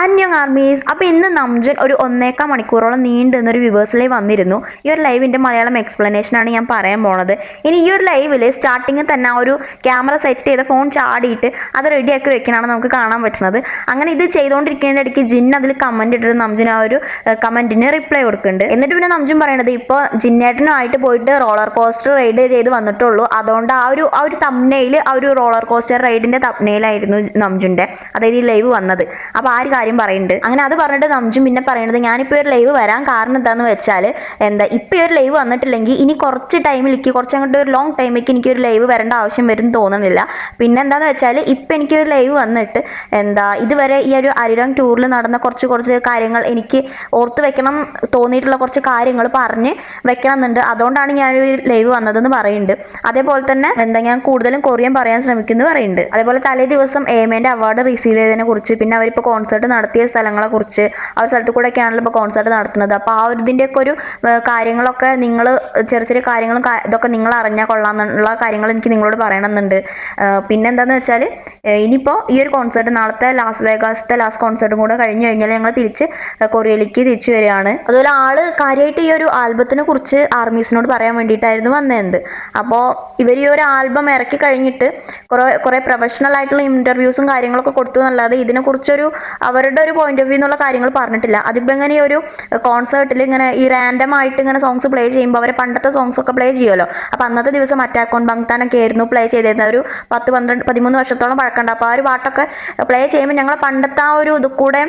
അന്യങ് armies. അപ്പോൾ ഇന്ന് നംജുൻ ഒരു 1.25 മണിക്കൂറോളം നീണ്ടു നിന്നൊരു വ്യൂവേഴ്സ് ലൈവ് വന്നിരുന്നു. ഈ ഒരു ലൈവിൻ്റെ മലയാളം എക്സ്പ്ലനേഷനാണ് ഞാൻ പറയാൻ പോണത്. ഇനി ഈ ഒരു ലൈവിൽ സ്റ്റാർട്ടിങ്ങിൽ തന്നെ ആ ഒരു ക്യാമറ സെറ്റ് ചെയ്ത ഫോൺ ചാടിയിട്ട് അത് റെഡിയാക്കി വെക്കണമാണ് നമുക്ക് കാണാൻ പറ്റുന്നത്. അങ്ങനെ ഇത് ചെയ്തുകൊണ്ടിരിക്കുന്നതിൻ്റെ ഇടയ്ക്ക് ജിൻ അതിൽ കമൻറ്റ് ഇട്ടിട്ട് നംജുൻ ആ ഒരു കമൻറ്റിന് റിപ്ലൈ കൊടുക്കുന്നുണ്ട്. എന്നിട്ട് പിന്നെ നംജുൻ പറയണത് ഇപ്പോൾ ജിന്നേട്ടനുമായിട്ട് പോയിട്ട് റോളർ കോസ്റ്റർ റൈഡ് ചെയ്ത് വന്നിട്ടുള്ളൂ, അതുകൊണ്ട് ആ ഒരു തംബ്നെയിൽ ആ ഒരു റോളർ കോസ്റ്റർ റൈഡിൻ്റെ തംബ്നെയിലായിരുന്നു നംജുൻ്റെ, അതായത് ഈ ലൈവ് വന്നത്. അപ്പോൾ ആ ഒരു കാര്യം പറയുന്നുണ്ട്. അങ്ങനെ അത് പറഞ്ഞിട്ട് നംജുൻ പിന്നെ പറയുന്നത്, ഞാനിപ്പോൾ ഒരു ലൈവ് വരാൻ കാരണം എന്താണെന്ന് വെച്ചാൽ ഇപ്പോൾ ഒരു ലൈവ് വന്നിട്ടില്ലെങ്കിൽ ഇനി കുറച്ച് ടൈമിലേക്ക് കുറച്ചങ്ങോട്ട് ഒരു ലോങ് ടൈമിലേക്ക് എനിക്കൊരു ലൈവ് വരേണ്ട ആവശ്യം വരും തോന്നുന്നില്ല. പിന്നെ എന്താണെന്ന് വെച്ചാൽ ഇപ്പം എനിക്കൊരു ലൈവ് വന്നിട്ട് ഇതുവരെ ഈ ഒരു അരിരംഗ് ടൂറിൽ നടന്ന കുറച്ച് കാര്യങ്ങൾ എനിക്ക് ഓർത്ത് വെക്കണം തോന്നിയിട്ടുള്ള കുറച്ച് കാര്യങ്ങൾ പറഞ്ഞ് വെക്കണം എന്നുണ്ട്, അതുകൊണ്ടാണ് ഞാനൊരു ലൈവ് വന്നതെന്ന് പറയുന്നുണ്ട്. അതേപോലെ തന്നെ ഞാൻ കൂടുതലും കൊറിയൻ പറയാൻ ശ്രമിക്കുന്നു പറയുന്നുണ്ട്. അതേപോലെ തലേ ദിവസം എമേൻ്റെ അവാർഡ് റിസീവ് ചെയ്തതിനെ കുറിച്ച്, പിന്നെ അവരിപ്പോൾ കോൺസേർട്ട് നടത്തിയ സ്ഥലങ്ങളെക്കുറിച്ച്, ആ ഒരു സ്ഥലത്ത് കൂടെയൊക്കെയാണല്ലോ ഇപ്പോൾ കോൺസേർട്ട് നടത്തുന്നത്. അപ്പോൾ ആ ഒരു ഇതിൻ്റെയൊക്കെ ഒരു കാര്യങ്ങളൊക്കെ നിങ്ങൾ ചെറിയ കാര്യങ്ങളും ഇതൊക്കെ നിങ്ങൾ അറിഞ്ഞാൽ കൊള്ളാമെന്നുള്ള കാര്യങ്ങൾ എനിക്ക് നിങ്ങളോട് പറയണമെന്നുണ്ട്. പിന്നെ എന്താണെന്ന് വെച്ചാൽ ഇനിയിപ്പോൾ ഈ ഒരു കോൺസേർട്ട് നാളത്തെ ലാസ് വേഗാസത്തെ ലാസ്റ്റ് കോൺസേർട്ടും കൂടെ കഴിഞ്ഞ് കഴിഞ്ഞാൽ ഞങ്ങൾ തിരിച്ച് കൊറിയയിലേക്ക് തിരിച്ചു വരികയാണ്. അതുപോലെ ആള് കാര്യമായിട്ട് ഈ ഒരു ആൽബത്തിനെ കുറിച്ച് ആർമീസിനോട് പറയാൻ വേണ്ടിയിട്ടായിരുന്നു വന്നത്. അപ്പോൾ ഇവർ ഈ ഒരു ആൽബം ഇറക്കി കഴിഞ്ഞിട്ട് കുറേ പ്രൊഫഷണൽ ആയിട്ടുള്ള ഇൻ്റർവ്യൂസും കാര്യങ്ങളൊക്കെ കൊടുത്തു എന്നല്ലാതെ ഇതിനെക്കുറിച്ചൊരു അവരുടെ ഒരു പോയിന്റ് ഓഫ് വ്യൂ എന്നുള്ള കാര്യങ്ങൾ പറഞ്ഞിട്ടില്ല. അതിപ്പോൾ ഇങ്ങനെ ഈ ഒരു കോൺസേർട്ടിൽ ഇങ്ങനെ ഈ റാൻഡം ആയിട്ട് ഇങ്ങനെ സോങ്സ് പ്ലേ ചെയ്യുമ്പോൾ അവർ പണ്ടത്തെ സോങ്സ് ഒക്കെ പ്ലേ ചെയ്യുമല്ലോ. അപ്പോൾ അന്നത്തെ ദിവസം അറ്റാക്ക് ഓൺ ബങ്താനൊക്കെ ആയിരുന്നു പ്ലേ ചെയ്തിരുന്നത്. ഒരു 10-13 വർഷത്തോളം പഴക്കമുണ്ട്. അപ്പോൾ ആ ഒരു പാട്ടൊക്കെ പ്ലേ ചെയ്യുമ്പോൾ ഞങ്ങൾ പണ്ടത്തെ ആ ഒരു ഇത് കൂടെ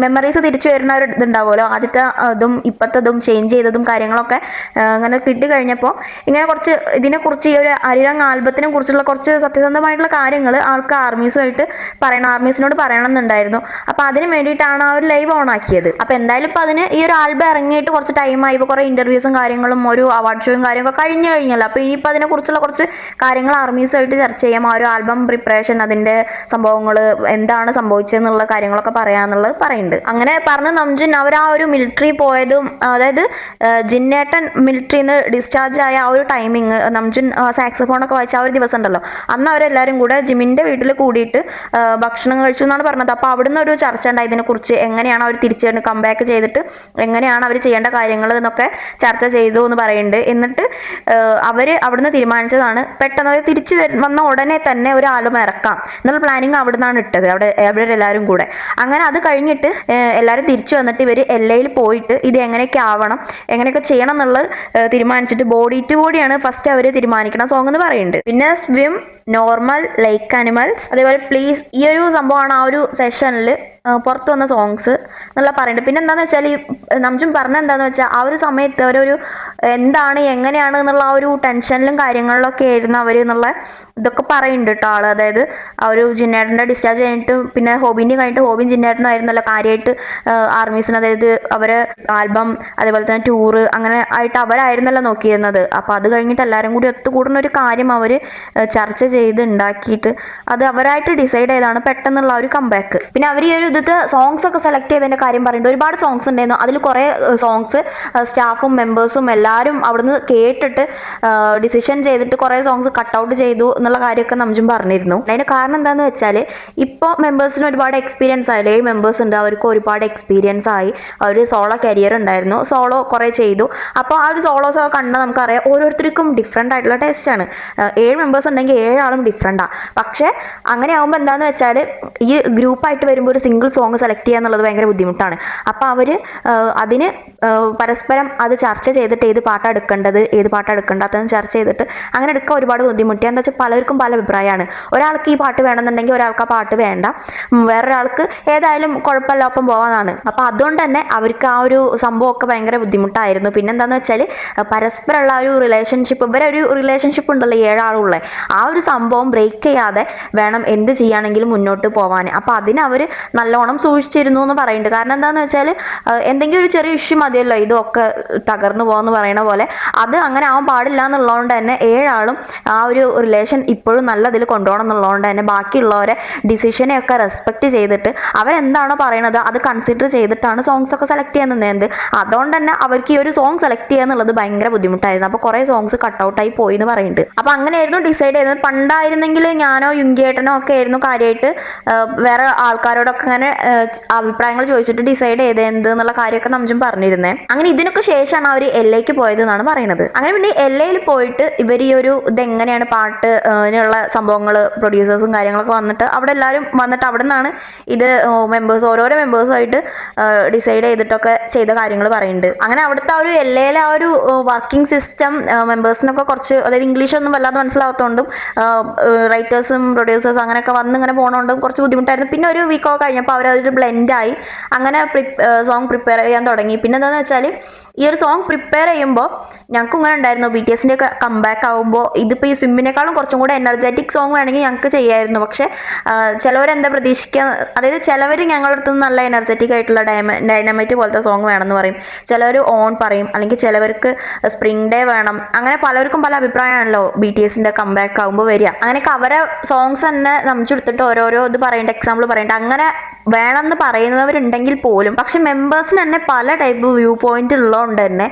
മെമ്മറീസ് തിരിച്ചു വരുന്ന ഒരു ഇതുണ്ടാവുമല്ലോ, ആദ്യത്തെ ഇതും ഇപ്പോഴത്തതും ചേഞ്ച് ചെയ്തതും കാര്യങ്ങളൊക്കെ അങ്ങനെ കിട്ടി കഴിഞ്ഞപ്പോൾ ഇങ്ങനെ കുറച്ച് ഇതിനെക്കുറിച്ച് ഈ ഒരു അരിരംഗ് ആൽബത്തിനെ കുറിച്ചുള്ള കുറച്ച് സത്യസന്ധമായിട്ടുള്ള കാര്യങ്ങൾ ആൾക്ക് ആർമീസിനോട് പറയണം എന്നുണ്ടായിരുന്നു. അപ്പോൾ അതിന് വേണ്ടിയിട്ടാണ് ആ ഒരു ലൈവ് ഓൺ ആക്കിയത്. അപ്പോൾ എന്തായാലും ഇപ്പോൾ അതിന് ഈ ഒരു ആൽബം ഇറങ്ങിയിട്ട് കുറച്ച് ടൈമായി, ഇപ്പോൾ കുറേ ഇൻ്റർവ്യൂസും കാര്യങ്ങളും ഒരു അവാർഡ് ഷോയും കാര്യങ്ങളൊക്കെ കഴിഞ്ഞല്ലോ. അപ്പോൾ ഇനിയിപ്പോൾ അതിനെക്കുറിച്ചുള്ള കുറച്ച് കാര്യങ്ങൾ ആർമീസുമായിട്ട് ചർച്ച ചെയ്യാം. ആ ഒരു ആൽബം പ്രിപ്പറേഷൻ, അതിൻ്റെ സംഭവങ്ങൾ, എന്താണ് സംഭവിച്ചതെന്നുള്ള കാര്യങ്ങളൊക്കെ പറയാമെന്നുള്ളത് പറയുന്നുണ്ട്. അങ്ങനെ പറഞ്ഞ് നംജുൻ അവർ ആ ഒരു മിലിറ്ററി പോയതും, അതായത് ജിന്നേട്ടൻ മിലിറ്ററിയിൽ നിന്ന് ഡിസ്ചാർജ് ആയ ആ ഒരു ടൈമിങ്, നംജുൻ സാക്സഫോണൊക്കെ വായിച്ച ആ ഒരു ദിവസം ഉണ്ടല്ലോ, അന്ന് അവരെല്ലാവരും കൂടെ ജിമിൻ്റെ വീട്ടിൽ കൂടിയിട്ട് ഭക്ഷണം കഴിച്ചു എന്നാണ് പറഞ്ഞത്. അപ്പോൾ അവിടുന്ന് ഒരു ചർച്ച ഉണ്ടായി ഇതിനെക്കുറിച്ച്, എങ്ങനെയാണ് അവർ തിരിച്ചു കംബാക്ക് ചെയ്തിട്ട് എങ്ങനെയാണ് അവർ ചെയ്യേണ്ട കാര്യങ്ങൾ എന്നൊക്കെ ചർച്ച ചെയ്തു എന്ന് പറയുന്നുണ്ട്. എന്നിട്ട് അവർ അവിടുന്ന് തീരുമാനിച്ചതാണ് പെട്ടെന്ന് തിരിച്ചു വന്ന ഉടനെ തന്നെ ഒരു ആൽബം ഇറക്കാം എന്നുള്ള പ്ലാനിങ് അവിടുന്നാണ് ഇട്ടത്, അവിടെ എല്ലാവരും കൂടെ. അങ്ങനെ അത് കഴിഞ്ഞിട്ട് എല്ലാവരും തിരിച്ചു വന്നിട്ട് ഇവർ LAയിൽ പോയിട്ട് ഇത് എങ്ങനെയൊക്കെ ആവണം, എങ്ങനെയൊക്കെ ചെയ്യണം എന്നുള്ളത് തീരുമാനിച്ചിട്ട് ബോഡി ടു ബോഡിയാണ് ഫസ്റ്റ് അവർ തീരുമാനിക്കണം സോങ് എന്ന് പറയുന്നുണ്ട്. പിന്നെ സ്വിം, നോർമൽ, ലൈക്ക് ആനിമൽസ്, അതേപോലെ പ്ലീസ്, ഈ ഒരു സംഭവമാണ് ആ ഒരു സെഷനിൽ പുറത്തു വന്ന സോങ്സ് എന്നുള്ള പറയുന്നുണ്ട്. പിന്നെ എന്താണെന്ന് വെച്ചാൽ ഈ നംജുൻ പറഞ്ഞ എന്താണെന്ന് വെച്ചാൽ ആ ഒരു സമയത്ത് അവരൊരു എന്താണ് എങ്ങനെയാണ് എന്നുള്ള ആ ഒരു ടെൻഷനിലും കാര്യങ്ങളിലൊക്കെ ആയിരുന്നു അവർ എന്നുള്ള ഇതൊക്കെ പറയുന്നുണ്ട് കേട്ടോ ആൾ. അതായത് ആ ഒരു ജിന്നേട്ടൻ്റെ ഡിസ്ചാർജ് കഴിഞ്ഞിട്ട് പിന്നെ ഹോബിൻ്റെ കഴിഞ്ഞിട്ട് ഹോബിൻ ജിന്നേട്ടനും ആയിരുന്നല്ലോ കാര്യമായിട്ട് ആർമീസിന്, അതായത് അവരെ ആൽബം അതേപോലെ തന്നെ ടൂറ് അങ്ങനെ ആയിട്ട് അവരായിരുന്നല്ലോ നോക്കിയിരുന്നത്. അപ്പോൾ അത് കഴിഞ്ഞിട്ട് എല്ലാവരും കൂടി ഒത്തുകൂടുന്ന ഒരു കാര്യം അവർ ചർച്ച ചെയ്ത് ഉണ്ടാക്കിയിട്ട് അത് അവരായിട്ട് ഡിസൈഡ് ചെയ്താണ് പെട്ടെന്നുള്ള ഒരു കംബാക്ക്. പിന്നെ അവർ ഈ ഒരു ഇതിൻ്റെ സോങ്സ് ഒക്കെ സെലക്ട് ചെയ്തതിൻ്റെ കാര്യം പറയുന്നുണ്ട്. ഒരുപാട് സോങ്സ് ഉണ്ടായിരുന്നു, അതിൽ കുറേ സോങ്സ് സ്റ്റാഫും മെമ്പേഴ്സും എല്ലാവരും അവിടുന്ന് കേട്ടിട്ട് ഡിസിഷൻ ചെയ്തിട്ട് കുറേ സോങ്സ് കട്ടൗട്ട് ചെയ്തു എന്നുള്ള കാര്യമൊക്കെ നംജുൻ പറഞ്ഞിരുന്നു. അതിന് കാരണം എന്താണെന്ന് വെച്ചാൽ ഇപ്പോൾ മെമ്പേഴ്സിന് ഒരുപാട് എക്സ്പീരിയൻസ് ആയില്ല, 7 മെമ്പേഴ്സ് ഉണ്ട്, അവർക്ക് ഒരുപാട് എക്സ്പീരിയൻസ് ആയി, അവർ സോളോ കരിയർ ഉണ്ടായിരുന്നു, സോളോ കുറേ ചെയ്തു. അപ്പോൾ ആ ഒരു സോളോസ് ഒക്കെ കണ്ടാൽ നമുക്കറിയാം ഓരോരുത്തർക്കും ഡിഫറെൻ്റ് ആയിട്ടുള്ള ടേസ്റ്റാണ്. 7 മെമ്പേഴ്സ് ഉണ്ടെങ്കിൽ 7 ആളും ഡിഫറെൻറ്റാണ്. പക്ഷേ അങ്ങനെ ആകുമ്പോൾ എന്താണെന്ന് വെച്ചാൽ ഈ ഗ്രൂപ്പായിട്ട് വരുമ്പോൾ ഒരു സിംഗിൾ സോങ് സെലക്ട് ചെയ്യുക എന്നുള്ളത് ഭയങ്കര ബുദ്ധിമുട്ടാണ്. അപ്പോൾ അവർ അതിന് പരസ്പരം അത് ചർച്ച ചെയ്തിട്ട് ഏത് പാട്ടാണ് എടുക്കേണ്ടത് ഏത് പാട്ടാണ് എടുക്കേണ്ടതെന്ന് ചർച്ച ചെയ്തിട്ട് അങ്ങനെ എടുക്കാൻ ഒരുപാട് ബുദ്ധിമുട്ടി. എന്താ വെച്ചാൽ പലർക്കും പല അഭിപ്രായമാണ്. ഒരാൾക്ക് ഈ പാട്ട് വേണമെന്നുണ്ടെങ്കിൽ ഒരാൾക്ക് ആ പാട്ട് വേണ്ട, വേറൊരാൾക്ക് ഏതായാലും കുഴപ്പമില്ല ഒപ്പം പോകാനാണ്. അപ്പോൾ അതുകൊണ്ട് തന്നെ അവർക്ക് ആ ഒരു സംഭവമൊക്കെ ഭയങ്കര ബുദ്ധിമുട്ടായിരുന്നു. പിന്നെ എന്താണെന്ന് വെച്ചാൽ പരസ്പരമുള്ള ഒരു റിലേഷൻഷിപ്പ്, ഇവരൊരു റിലേഷൻഷിപ്പ് ഉണ്ടല്ലോ 7 ആളുള്ള, ആ ഒരു സംഭവം ബ്രേക്ക് ചെയ്യാതെ വേണം എന്ത് ചെയ്യുകയാണെങ്കിലും മുന്നോട്ട് പോകാൻ. അപ്പോൾ അതിനവർ നല്ലോണം സൂക്ഷിച്ചിരുന്നു എന്ന് പറയുന്നുണ്ട്. കാരണം എന്താണെന്ന് വെച്ചാൽ എന്തെങ്കിലും ഒരു ചെറിയ ഇഷ്യൂ മതിയല്ലോ ഇതൊക്കെ തകർന്നു പോകുമെന്ന് പറയുന്ന പോലെ, അത് അങ്ങനെ ആവാൻ പാടില്ല എന്നുള്ളതുകൊണ്ട് തന്നെ 7 ആളും ആ ഒരു റിലേഷൻ ഇപ്പോഴും നല്ലതിൽ കൊണ്ടുപോകണം എന്നുള്ളതുകൊണ്ട് തന്നെ ബാക്കിയുള്ളവരെ ഡിസിഷനെയൊക്കെ റെസ്പെക്റ്റ് ചെയ്തിട്ട് അവരെന്താണോ പറയണത് അത് കൺസിഡർ ചെയ്തിട്ടാണ് സോങ്സ് ഒക്കെ സെലക്ട് ചെയ്യുന്നത്. അതുകൊണ്ട് തന്നെ അവർക്ക് ഈ ഒരു സോങ് സെലക്ട് ചെയ്യുക എന്നുള്ളത് ഭയങ്കര ബുദ്ധിമുട്ടായിരുന്നു. അപ്പോൾ കുറേ സോങ്സ് കട്ടൗട്ടായി പോയി എന്ന് പറയുന്നുണ്ട്. അപ്പോൾ അങ്ങനെയായിരുന്നു ഡിസൈഡ് ചെയ്തത്. പണ്ടായിരുന്നെങ്കിൽ ഞാനോ യുങ്കിയേട്ടനോ ഒക്കെ ആയിരുന്നു കാര്യമായിട്ട് വേറെ ആൾക്കാരോടൊക്കെ അങ്ങനെ അങ്ങനെ അഭിപ്രായങ്ങൾ ചോദിച്ചിട്ട് ഡിസൈഡ് ചെയ്ത് എന്ത് എന്നുള്ള കാര്യമൊക്കെ നമുക്കും പറഞ്ഞിരുന്നേ. അങ്ങനെ ഇതിനൊക്കെ ശേഷമാണ് അവർ LA പോയത് എന്നാണ് പറയുന്നത്. അങ്ങനെ പിന്നെ LA പോയിട്ട് ഇവർ ഈ ഒരു ഇതെങ്ങനെയാണ് പാട്ട് ഇതിനുള്ള സംഭവങ്ങൾ പ്രൊഡ്യൂസേഴ്സും കാര്യങ്ങളൊക്കെ വന്നിട്ട് അവിടെ എല്ലാവരും വന്നിട്ട് അവിടെ നിന്നാണ് ഇത് ഓരോരോ മെമ്പേഴ്സുമായിട്ട് ഡിസൈഡ് ചെയ്തിട്ടൊക്കെ ചെയ്ത കാര്യങ്ങൾ പറയുന്നുണ്ട്. അങ്ങനെ അവിടുത്തെ ആ ഒരു LA ആ ഒരു വർക്കിംഗ് സിസ്റ്റം മെമ്പേഴ്സിനൊക്കെ കുറച്ച്, അതായത് ഇംഗ്ലീഷ് ഒന്നും വല്ലാതെ മനസ്സിലാവാത്തതുകൊണ്ടും റൈറ്റേഴ്സും പ്രൊഡ്യൂസേഴ്സും അങ്ങനെയൊക്കെ വന്ന് ഇങ്ങനെ പോകണോണ്ടും കുറച്ച് ബുദ്ധിമുട്ടായിരുന്നു. പിന്നെ ഒരു വീക്കൊക്കെ കഴിഞ്ഞപ്പോൾ അവരൊരു ബ്ലെൻഡായി അങ്ങനെ സോങ് പ്രിപ്പയർ ചെയ്യാൻ തുടങ്ങി. പിന്നെ എന്താണെന്ന് വെച്ചാൽ ഈ ഒരു സോങ് പ്രിപ്പയർ ചെയ്യുമ്പോൾ ഞങ്ങൾക്കും ഇങ്ങനെ ഉണ്ടായിരുന്നു, BTSന്റെ ഒക്കെ കംബാക്ക് ആകുമ്പോൾ ഇതിപ്പോൾ ഈ സ്വിമ്മിനേക്കാളും കുറച്ചും കൂടെ എനർജറ്റിക് സോങ് വേണമെങ്കിൽ ഞങ്ങൾക്ക് ചെയ്യായിരുന്നു. പക്ഷേ ചിലവരെന്താ പ്രതീക്ഷിക്കുക, അതായത് ചിലവർ ഞങ്ങളുടെ അടുത്ത് നിന്ന് നല്ല എനർജറ്റിക് ആയിട്ടുള്ള ഡൈനമൈറ്റ് പോലത്തെ സോങ് വേണമെന്ന് പറയും, ചിലവർ ഓൺ പറയും, അല്ലെങ്കിൽ ചിലവർക്ക് സ്പ്രിംഗ് ഡേ വേണം. അങ്ങനെ പലർക്കും പല അഭിപ്രായമാണല്ലോ BTSന്റെ കംബാക്ക് ആകുമ്പോൾ വരിക. അങ്ങനെയൊക്കെ അവരെ സോങ്സ് തന്നെ നമുക്കെടുത്തിട്ട് ഓരോരോ ഇത് പറയേണ്ട, എക്സാമ്പിൾ പറയേണ്ട, അങ്ങനെ വേണമെന്ന് പറയുന്നവരുണ്ടെങ്കിൽ പോലും പക്ഷെ മെമ്പേഴ്സിന് തന്നെ പല ടൈപ്പ് വ്യൂ പോയിന്റ് ഉള്ളതുകൊണ്ട് തന്നെ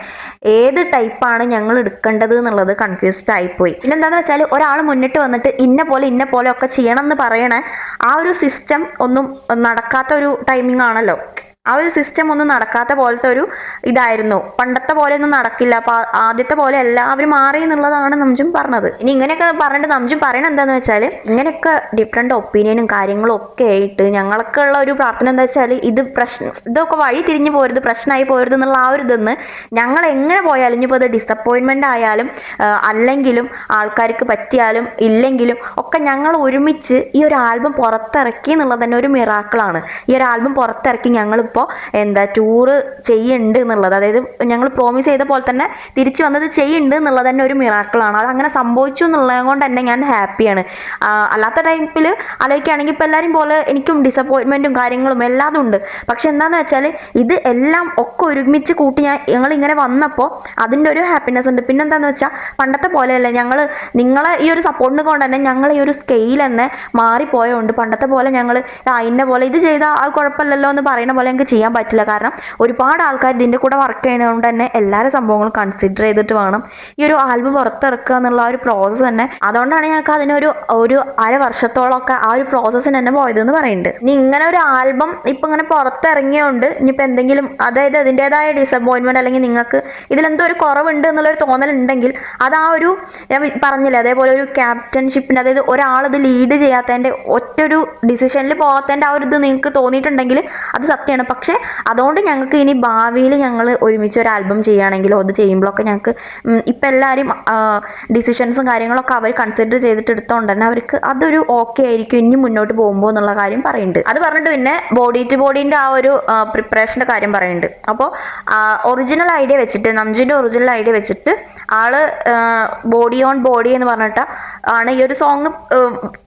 ഏത് ടൈപ്പാണ് ഞങ്ങൾ എടുക്കേണ്ടത് എന്നുള്ളത് കൺഫ്യൂസ്ഡ് ആയിപ്പോയി. പിന്നെ എന്താണെന്ന് വെച്ചാൽ ഒരാൾ മുന്നിട്ട് വന്നിട്ട് ഇന്ന പോലെ ഒക്കെ ചെയ്യണം എന്ന് പറയണ ആ ഒരു സിസ്റ്റം ഒന്നും നടക്കാത്ത ഒരു ടൈമിംഗ് ആണല്ലോ. ആ ഒരു സിസ്റ്റം ഒന്നും നടക്കാത്ത പോലത്തെ ഒരു ഇതായിരുന്നു. പണ്ടത്തെ പോലെ ഒന്നും നടക്കില്ല, അപ്പൊ ആദ്യത്തെ പോലെ എല്ലാവരും മാറി എന്നുള്ളതാണ് നമുക്കും പറഞ്ഞത്. ഇനി ഇങ്ങനെയൊക്കെ പറഞ്ഞിട്ട് നമുക്കും പറയണത് എന്താന്ന് വെച്ചാൽ ഇങ്ങനെയൊക്കെ ഡിഫറെന്റ് ഒപ്പീനിയനും കാര്യങ്ങളും ഒക്കെ ആയിട്ട് ഞങ്ങൾക്ക് ഉള്ള ഒരു പ്രാർത്ഥന എന്താ വെച്ചാൽ ഇതൊക്കെ വഴി തിരിഞ്ഞു പോരുത്, പ്രശ്നമായി പോരുത് എന്നുള്ള ആ ഒരു ഇതെന്ന് ഞങ്ങൾ എങ്ങനെ പോയാലും ഇനിയിപ്പോൾ അത് ഡിസപ്പോയിൻമെന്റ് ആയാലും അല്ലെങ്കിലും ആൾക്കാർക്ക് പറ്റിയാലും ഇല്ലെങ്കിലും ഒക്കെ ഞങ്ങൾ ഒരുമിച്ച് ഈ ഒരു ആൽബം പുറത്തിറക്കി എന്നുള്ളത് തന്നെ ഒരു മിറാക്കിളാണ്. ഈ ഒരു ആൽബം പുറത്തിറക്കി ഞങ്ങൾ ടൂറ് ചെയ്യുന്നുണ്ട് എന്നുള്ളത്, അതായത് ഞങ്ങൾ പ്രോമിസ് ചെയ്ത പോലെ തന്നെ തിരിച്ചു വന്നത് ചെയ്യുന്നുണ്ട് എന്നുള്ളത് തന്നെ ഒരു മിറാക്കിളാണ്. അത് അങ്ങനെ സംഭവിച്ചു എന്നുള്ളത് കൊണ്ട് തന്നെ ഞാൻ ഹാപ്പിയാണ്. അല്ലാത്ത ടൈപ്പിൽ ആലോചിക്കുകയാണെങ്കിൽ ഇപ്പം എല്ലാവരും പോലെ എനിക്കും ഡിസപ്പോയിൻമെൻറ്റും കാര്യങ്ങളും എല്ലാതും ഉണ്ട്. പക്ഷെ എന്താണെന്ന് വെച്ചാൽ ഇത് എല്ലാം ഒക്കെ ഒരുമിച്ച് കൂട്ടി ഞങ്ങൾ ഇങ്ങനെ വന്നപ്പോൾ അതിൻ്റെ ഒരു ഹാപ്പിനെസ് ഉണ്ട്. പിന്നെന്താണെന്ന് വെച്ചാൽ പണ്ടത്തെ പോലെയല്ല, നിങ്ങളെ ഈ ഒരു സപ്പോർട്ടിന് കൊണ്ട് തന്നെ ഞങ്ങൾ ഈ ഒരു സ്കെയിൽ തന്നെ മാറിപ്പോയതുകൊണ്ട് പണ്ടത്തെ പോലെ ഞങ്ങൾ ഇന്ന പോലെ ഇത് ചെയ്താൽ അത് കുഴപ്പമില്ലല്ലോ എന്ന് പറയുന്ന പോലെ ചെയ്യാൻ പറ്റില്ല. കാരണം ഒരുപാട് ആൾക്കാർ ഇതിൻ്റെ കൂടെ വർക്ക് ചെയ്യുന്നതുകൊണ്ട് തന്നെ എല്ലാ സംഭവങ്ങളും കൺസിഡർ ചെയ്തിട്ട് വേണം ഈ ഒരു ആൽബം പുറത്തിറക്കുക എന്നുള്ള ഒരു പ്രോസസ്സ് തന്നെ. അതുകൊണ്ടാണ് ഞങ്ങൾക്ക് അതിനൊരു അര വർഷത്തോളമൊക്കെ ആ ഒരു പ്രോസസ്സിന് തന്നെ പോയതെന്ന് പറയുന്നുണ്ട്. ഇനി ഇങ്ങനെ ഒരു ആൽബം ഇപ്പം ഇങ്ങനെ പുറത്തിറങ്ങിയോണ്ട് ഇനിയിപ്പോൾ എന്തെങ്കിലും, അതായത് അതിൻ്റെതായ ഡിസപ്പോയിൻമെന്റ് അല്ലെങ്കിൽ നിങ്ങൾക്ക് ഇതിലെന്തോ ഒരു കുറവുണ്ട് എന്നുള്ളൊരു തോന്നലുണ്ടെങ്കിൽ അത് ആ ഒരു ഞാൻ പറഞ്ഞില്ല, അതേപോലെ ഒരു ക്യാപ്റ്റൻഷിപ്പിൻ്റെ, അതായത് ഒരാളിത് ലീഡ് ചെയ്യാത്തതിൻ്റെ ഒറ്റൊരു ഡിസിഷനിൽ പോകാത്തതിൻ്റെ ആ ഒരു ഇത് നിങ്ങൾക്ക് തോന്നിയിട്ടുണ്ടെങ്കിൽ അത് സത്യമാണ്. പക്ഷെ അതുകൊണ്ട് ഞങ്ങൾക്ക് ഇനി ഭാവിയിൽ ഞങ്ങൾ ഒരുമിച്ച് ഒരു ആൽബം ചെയ്യുകയാണെങ്കിലോ അത് ചെയ്യുമ്പോഴൊക്കെ ഞങ്ങൾക്ക് ഇപ്പം എല്ലാവരും ഡിസിഷൻസും കാര്യങ്ങളൊക്കെ അവർ കൺസിഡർ ചെയ്തിട്ട് എടുത്തോണ്ട് തന്നെ അവർക്ക് അതൊരു ഓക്കെ ആയിരിക്കും ഇനി മുന്നോട്ട് പോകുമ്പോൾ എന്നുള്ള കാര്യം പറയുന്നുണ്ട്. അത് പറഞ്ഞിട്ട് പിന്നെ ബോഡി ടു ബോഡീൻ്റെ ആ ഒരു പ്രിപ്പറേഷൻ്റെ കാര്യം പറയുന്നുണ്ട്. അപ്പോൾ ഒറിജിനൽ ഐഡിയ വെച്ചിട്ട്, നമുജിൻ്റെ ഒറിജിനൽ ഐഡിയ വെച്ചിട്ട് ആള് ബോഡി ഓൺ ബോഡി എന്ന് പറഞ്ഞിട്ട് ആണ് ഈ ഒരു സോങ്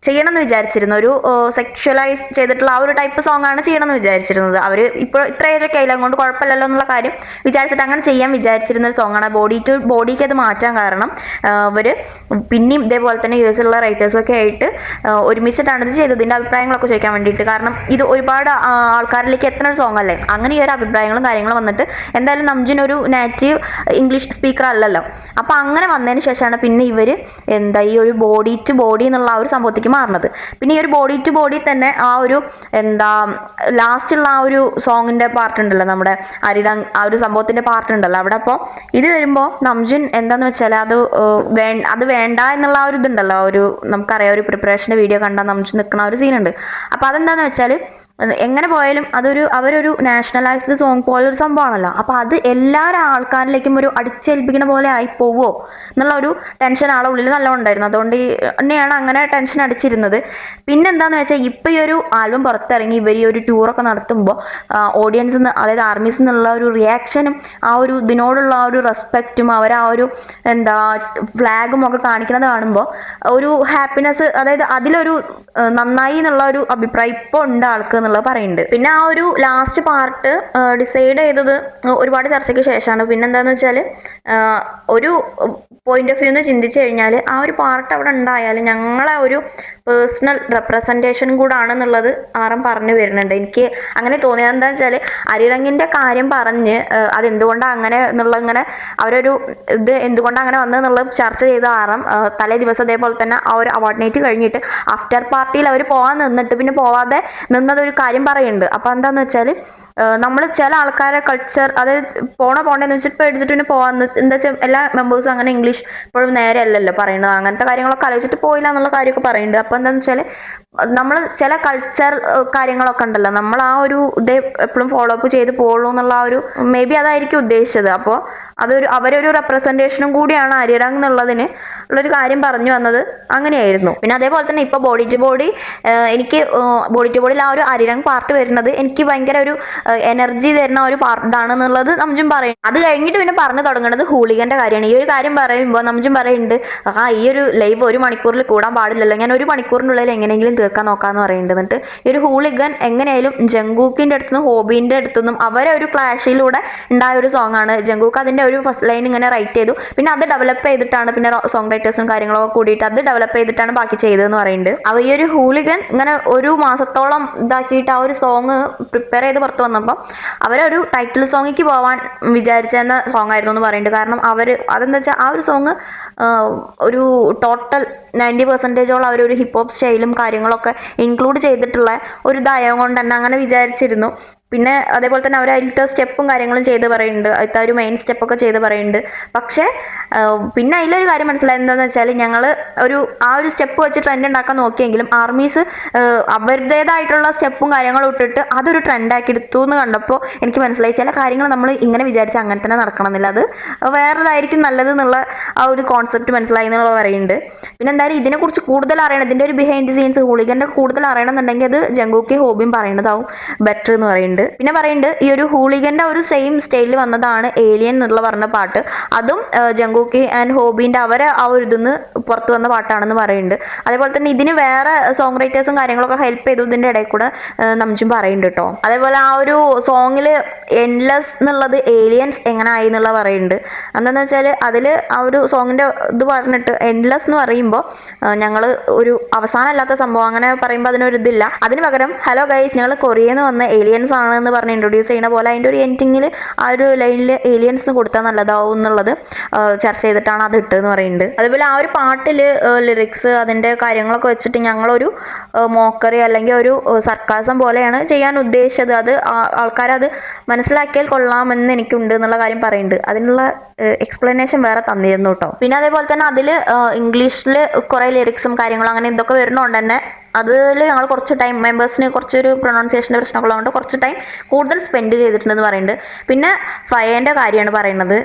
ചെയ്യണം എന്ന് വിചാരിച്ചിരുന്നത്. ഒരു സെക്ഷലൈസ് ചെയ്തിട്ടുള്ള ആ ഒരു ടൈപ്പ് സോങ് ആണ് ചെയ്യണം എന്ന് വിചാരിച്ചിരുന്നത്. അവർ ഇപ്പോൾ ഇത്ര ഏജൊക്കെ ആയില്ല, അതുകൊണ്ട് കുഴപ്പമില്ലല്ലോ എന്നുള്ള കാര്യം വിചാരിച്ചിട്ട് അങ്ങനെ ചെയ്യാൻ വിചാരിച്ചിരുന്ന ഒരു സോങ്ങാണ്. ബോഡി ടു ബോഡിക്ക് അത് മാറ്റാൻ കാരണം അവർ പിന്നെയും ഇതേപോലെ തന്നെ US റൈറ്റേഴ്സൊക്കെ ആയിട്ട് ഒരുമിച്ചിട്ടാണ് ഇത് ചെയ്തത്. ഇതിൻ്റെ അഭിപ്രായങ്ങളൊക്കെ ചോദിക്കാൻ വേണ്ടിയിട്ട്. കാരണം ഇത് ഒരുപാട് ആൾക്കാരിലേക്ക് എത്തുന്ന ഒരു സോങ് അല്ലേ. അങ്ങനെ ഈ ഒരു അഭിപ്രായങ്ങളും കാര്യങ്ങളും വന്നിട്ട് എന്തായാലും നമുജിനൊരു നേറ്റീവ് ഇംഗ്ലീഷ് സ്പീക്കർ അല്ലല്ലോ. അപ്പോൾ അങ്ങനെ വന്നതിന് ശേഷമാണ് പിന്നെ ഇവർ ഈ ഒരു ബോഡി ടു ബോഡി എന്നുള്ള ആ ഒരു സംഭവത്തേക്ക് മാറുന്നത്. പിന്നെ ഈ ഒരു ബോഡി ടു ബോഡി തന്നെ ആ ഒരു ലാസ്റ്റുള്ള ആ ഒരു സോങ്ങിൻ്റെ പാർട്ട് ഉണ്ടല്ലോ, നമ്മുടെ ആ ഒരു സംഭവത്തിൻ്റെ പാർട്ട് ഉണ്ടല്ലോ അവിടെ. അപ്പോൾ ഇത് വരുമ്പോൾ നമുജിൻ എന്താന്ന് വെച്ചാൽ അത് വേണ്ട എന്നുള്ള ആ ഒരു ഇതുണ്ടല്ലോ, ഒരു നമുക്കറിയാം ഒരു പ്രിപ്പറേഷൻ്റെ വീഡിയോ കണ്ടാൽ നമുജിൻ നിൽക്കുന്ന ഒരു സീനുണ്ട്. അപ്പോൾ അതെന്താന്ന് വെച്ചാൽ എങ്ങനെ പോയാലും അവരൊരു നാഷണലൈസ്ഡ് സോങ് പോലൊരു സംഭവമാണല്ലോ. അപ്പോൾ അത് എല്ലാ ആൾക്കാരിലേക്കും ഒരു അടിച്ചേൽപ്പിക്കുന്ന പോലെ ആയി പോവോ എന്നുള്ള ഒരു ടെൻഷൻ ആളെ ഉള്ളിൽ നല്ലോണം ഉണ്ടായിരുന്നു. അതുകൊണ്ട് തന്നെയാണ് അങ്ങനെ ടെൻഷൻ അടിച്ചിരുന്നത്. പിന്നെ എന്താണെന്ന് വെച്ചാൽ ഇപ്പോൾ ഈ ഒരു ആൽബം പുറത്തിറങ്ങി ഇവർ ഈ ഒരു ടൂറൊക്കെ നടത്തുമ്പോൾ ഓഡിയൻസിൽ നിന്ന്, അതായത് ആർമീസിൽ നിന്നുള്ള ഒരു റിയാക്ഷനും ആ ഒരു ഇതിനോടുള്ള ആ ഒരു റെസ്പെക്റ്റും അവർ ആ ഒരു ഫ്ലാഗും ഒക്കെ കാണിക്കുന്നത് കാണുമ്പോൾ ഒരു ഹാപ്പിനെസ്, അതായത് അതിലൊരു നന്നായി എന്നുള്ള ഒരു അഭിപ്രായം ഇപ്പോൾ ഉണ്ട് ആൾക്ക് എന്നുള്ളത് പറയുന്നുണ്ട്. പിന്നെ ആ ഒരു ലാസ്റ്റ് പാർട്ട് ഡിസൈഡ് ചെയ്തത് ഒരുപാട് ചർച്ചയ്ക്ക് ശേഷമാണ്. പിന്നെന്താന്ന് വെച്ചാൽ ഒരു പോയിന്റ് ഓഫ് വ്യൂ എന്ന് ചിന്തിച്ചു കഴിഞ്ഞാൽ ആ ഒരു പാർട്ട് അവിടെ ഉണ്ടായാൽ ഞങ്ങളെ ഒരു പേഴ്സണൽ റെപ്രസെൻറ്റേഷൻ കൂടാണെന്നുള്ളത് ആറും പറഞ്ഞു വരുന്നുണ്ട്. എനിക്ക് അങ്ങനെ തോന്നിയത് എന്താണെന്ന് വെച്ചാൽ അരിറങ്ങിൻ്റെ കാര്യം പറഞ്ഞ് അതെന്തുകൊണ്ടാണ് അങ്ങനെ എന്നുള്ള ഇങ്ങനെ അവരൊരു ഇത് എന്തുകൊണ്ടാണ് അങ്ങനെ വന്നതെന്നുള്ളത് ചർച്ച ചെയ്ത ആറും തലേ ദിവസം അതേപോലെ തന്നെ ആ ഒരു അവാർഡ് നൈറ്റ് കഴിഞ്ഞിട്ട് ആഫ്റ്റർ പാർട്ടിയിൽ അവർ പോകാൻ നിന്നിട്ട് പിന്നെ പോവാതെ നിന്നതൊരു കാര്യം പറയുന്നുണ്ട്. അപ്പോൾ എന്താണെന്ന് വെച്ചാൽ നമ്മൾ ചില ആൾക്കാരെ കൾച്ചർ അതായത് പോണ്ടേന്ന് വെച്ചിട്ട് പേടിച്ചിട്ട് പിന്നെ പോകാന്ന് എന്താ വെച്ചാൽ എല്ലാ മെമ്പേഴ്സും അങ്ങനെ ഇംഗ്ലീഷ് ഇപ്പോഴും നേരെ അല്ലല്ലോ പറയുന്നത്. അങ്ങനത്തെ കാര്യങ്ങളൊക്കെ ആലോചിച്ചിട്ട് പോയില്ല എന്നുള്ള കാര്യമൊക്കെ പറയുന്നുണ്ട്. അപ്പോൾ എന്താണെന്ന് വെച്ചാൽ നമ്മൾ ചില കൾച്ചർ കാര്യങ്ങളൊക്കെ ഉണ്ടല്ലോ, നമ്മൾ ആ ഒരു ഇതേ എപ്പോഴും ഫോളോ അപ്പ് ചെയ്ത് പോകുള്ളൂ എന്നുള്ള ആ ഒരു മേ ബി അതായിരിക്കും ഉദ്ദേശിച്ചത്. അപ്പോൾ അവരൊരു റെപ്രസെൻറ്റേഷനും കൂടിയാണ് അരിയറങ് എന്നുള്ളതിന് ഉള്ളൊരു കാര്യം പറഞ്ഞു വന്നത് അങ്ങനെയായിരുന്നു. പിന്നെ അതേപോലെ തന്നെ ഇപ്പോൾ ബോഡി ടു ബോഡി എനിക്ക് ബോഡി ടു ബോഡിയിൽ ആ ഒരു അരിയറങ് പാർട്ട് വരുന്നത് എനിക്ക് ഭയങ്കര ഒരു എനർജി തരുന്ന ഒരു പാർട്ടാണെന്നുള്ളത് നമുക്കും പറയും. അത് കഴിഞ്ഞിട്ട് പിന്നെ പറഞ്ഞു തുടങ്ങുന്നത് ഹൂളിഗന്റെ കാര്യമാണ്. ഈ ഒരു കാര്യം പറയുമ്പോൾ നമുക്കും പറയുന്നുണ്ട്, ഈ ഒരു ലൈവ് 1 മണിക്കൂറിൽ കൂടാൻ പാടില്ലല്ലോ, ഞാൻ 1 മണിക്കൂറിനുള്ളിൽ എങ്ങനെയെങ്കിലും തീർക്കാൻ നോക്കാമെന്ന് പറയുന്നുണ്ട്. എന്നിട്ട് ഈ ഒരു ഹൂളിഗൻ എങ്ങനെയായാലും ജങ്കൂക്കിൻ്റെ അടുത്തുനിന്നും ഹോബീൻ്റെ അടുത്തുനിന്നും അവരെ ഒരു ക്ലാഷിലൂടെ ഉണ്ടായ ഒരു സോങ് ആണ്. ജങ്കൂക്ക് അതിൻ്റെ ഒരു ഫസ്റ്റ് ലൈൻ ഇങ്ങനെ റൈറ്റ് ചെയ്തു, പിന്നെ അത് ഡെവലപ്പ് ചെയ്തിട്ടാണ് പിന്നെ സോങ് റൈറ്റേഴ്സും കാര്യങ്ങളൊക്കെ കൂടിയിട്ട് അത് ഡെവലപ്പ് ചെയ്തിട്ടാണ് ബാക്കി ചെയ്തതെന്ന് പറയുന്നുണ്ട്. അപ്പോൾ ഈ ഒരു ഹൂളിഗൻ ഇങ്ങനെ 1 മാസത്തോളം ഇതാക്കിയിട്ട് ആ ഒരു സോങ് പ്രിപ്പയർ ചെയ്ത് പുറത്ത് വന്നപ്പോൾ അവരൊരു ടൈറ്റിൽ സോങ്ങിക്ക് പോകാൻ വിചാരിച്ചെന്ന സോങ് ആയിരുന്നു എന്ന് പറയുന്നുണ്ട്. കാരണം അതെന്താ വെച്ചാൽ ആ ഒരു സോങ് ഒരു ടോട്ടൽ 90% അവരൊരു ഹിപ്പ് ഹോപ്പ് സ്റ്റൈലും കാര്യങ്ങളൊക്കെ ഇൻക്ലൂഡ് ചെയ്തിട്ടുള്ള ഒരു ഇതായത് കൊണ്ട് തന്നെ അങ്ങനെ വിചാരിച്ചിരുന്നു. പിന്നെ അതേപോലെ തന്നെ അവർ അതിലത്തെ സ്റ്റെപ്പും കാര്യങ്ങളും ചെയ്ത് പറയുന്നുണ്ട്, അതിലത്തെ ഒരു മെയിൻ സ്റ്റെപ്പൊക്കെ ചെയ്ത് പറയുന്നുണ്ട്. പക്ഷേ പിന്നെ അതിലൊരു കാര്യം മനസ്സിലായത് എന്താണെന്ന് വെച്ചാൽ ഞങ്ങൾ ആ ഒരു സ്റ്റെപ്പ് വെച്ച് ട്രെൻഡ് ഉണ്ടാക്കാൻ നോക്കിയെങ്കിലും ആർമീസ് അവരുടേതായിട്ടുള്ള സ്റ്റെപ്പും കാര്യങ്ങളും ഇട്ടിട്ട് അതൊരു ട്രെൻഡാക്കി എടുത്തു എന്ന് കണ്ടപ്പോൾ എനിക്ക് മനസ്സിലായി ചില കാര്യങ്ങൾ നമ്മൾ ഇങ്ങനെ വിചാരിച്ച് അങ്ങനെ തന്നെ നടക്കണമെന്നില്ല, അത് വേറൊരായിരിക്കും നല്ലത് എന്നുള്ള ആ ഒരു കോൺസെപ്റ്റ് മനസ്സിലായി എന്നുള്ള പറയുന്നുണ്ട്. പിന്നെ എന്തായാലും ഇതിനെക്കുറിച്ച് കൂടുതൽ അറിയണം, ഇതിൻ്റെ ഒരു ബിഹൈൻഡ് ദി സീൻസ് ഹൂളിഗൻ്റെ കൂടുതൽ അറിയണമെന്നുണ്ടെങ്കിൽ അത് ജങ്കൂക്കി ഹോബിയും പറയുന്നതാവും ബെറ്റർ എന്ന് പറയുന്നുണ്ട്. പിന്നെ പറയുന്നുണ്ട് ഈ ഒരു ഹൂളിഗന്റെ ഒരു സെയിം സ്റ്റൈലിൽ വന്നതാണ് ഏലിയൻ എന്നുള്ള പറഞ്ഞ പാട്ട്, അതും ജങ്കൂക്കി ആൻഡ് ഹോബിന്റെ അവരെ ആ ഒരു ഇതിന്ന് പുറത്തു വന്ന പാട്ടാണെന്ന് പറയുന്നുണ്ട്. അതേപോലെ തന്നെ ഇതിന് വേറെ സോങ് റൈറ്റേഴ്സും കാര്യങ്ങളൊക്കെ ഹെൽപ്പ് ചെയ്തു ഇതിന്റെ ഇടയിൽ കൂടെ നമുക്കും പറയുന്നുണ്ട് കേട്ടോ. അതേപോലെ ആ ഒരു സോങ്ങിൽ എൻലെസ് എന്നുള്ളത് ഏലിയൻസ് എങ്ങനെ ആയി എന്നുള്ള പറയുന്നുണ്ട്. എന്താണെന്ന് വെച്ചാൽ അതിൽ ആ ഒരു സോങ്ങിന്റെ ഇത് പറഞ്ഞിട്ട് എൻലെസ് എന്ന് പറയുമ്പോൾ ഞങ്ങൾ ഒരു അവസാനമല്ലാത്ത സംഭവം അങ്ങനെ പറയുമ്പോൾ അതിനൊരു ഇതില്ല, അതിന് പകരം ഹലോ ഗൈസ് ഞങ്ങൾ കൊറിയന്ന് വന്ന ഏലിയൻസ് എന്ന് പറഞ്ഞ് ഇൻട്രൊഡ്യൂസ് ചെയ്യുന്ന പോലെ അതിൻ്റെ ഒരു എൻഡിങ്ങിൽ ആ ഒരു ലൈനിൽ ഏലിയൻസ് കൊടുത്താൽ നല്ലതാവും എന്നുള്ളത് ചർച്ച ചെയ്തിട്ടാണ് അത് ഇട്ടെന്ന് പറയുന്നുണ്ട്. അതുപോലെ ആ ഒരു പാട്ടിൽ ലിറിക്സ് അതിൻ്റെ കാര്യങ്ങളൊക്കെ വെച്ചിട്ട് ഞങ്ങളൊരു മോക്കറി അല്ലെങ്കിൽ ഒരു സർക്കാസം പോലെയാണ് ചെയ്യാൻ ഉദ്ദേശിച്ചത്, അത് ആൾക്കാരത് മനസ്സിലാക്കിയാൽ കൊള്ളാമെന്ന് എനിക്കുണ്ട് എന്നുള്ള കാര്യം പറയുന്നുണ്ട്. അതിനുള്ള എക്സ്പ്ലനേഷൻ വേറെ തന്നിരുന്നു കേട്ടോ. പിന്നെ അതേപോലെ തന്നെ അതിൽ ഇംഗ്ലീഷിൽ കുറേ ലിറിക്സും കാര്യങ്ങളും അങ്ങനെ ഇതൊക്കെ വരുന്നതുകൊണ്ട് തന്നെ അതിൽ ഞങ്ങൾ കുറച്ച് ടൈം മെമ്പേഴ്സിന് കുറച്ചൊരു പ്രൊണൗൺസിയേഷൻ്റെ പ്രശ്നമൊക്കെ ഉള്ളതുകൊണ്ട് കുറച്ച് ടൈം കൂടുതൽ സ്പെൻഡ് ചെയ്തിട്ടുണ്ടെന്ന് പറയുന്നുണ്ട്. പിന്നെ ഫയേൻ്റെ കാര്യമാണ് പറയുന്നത്.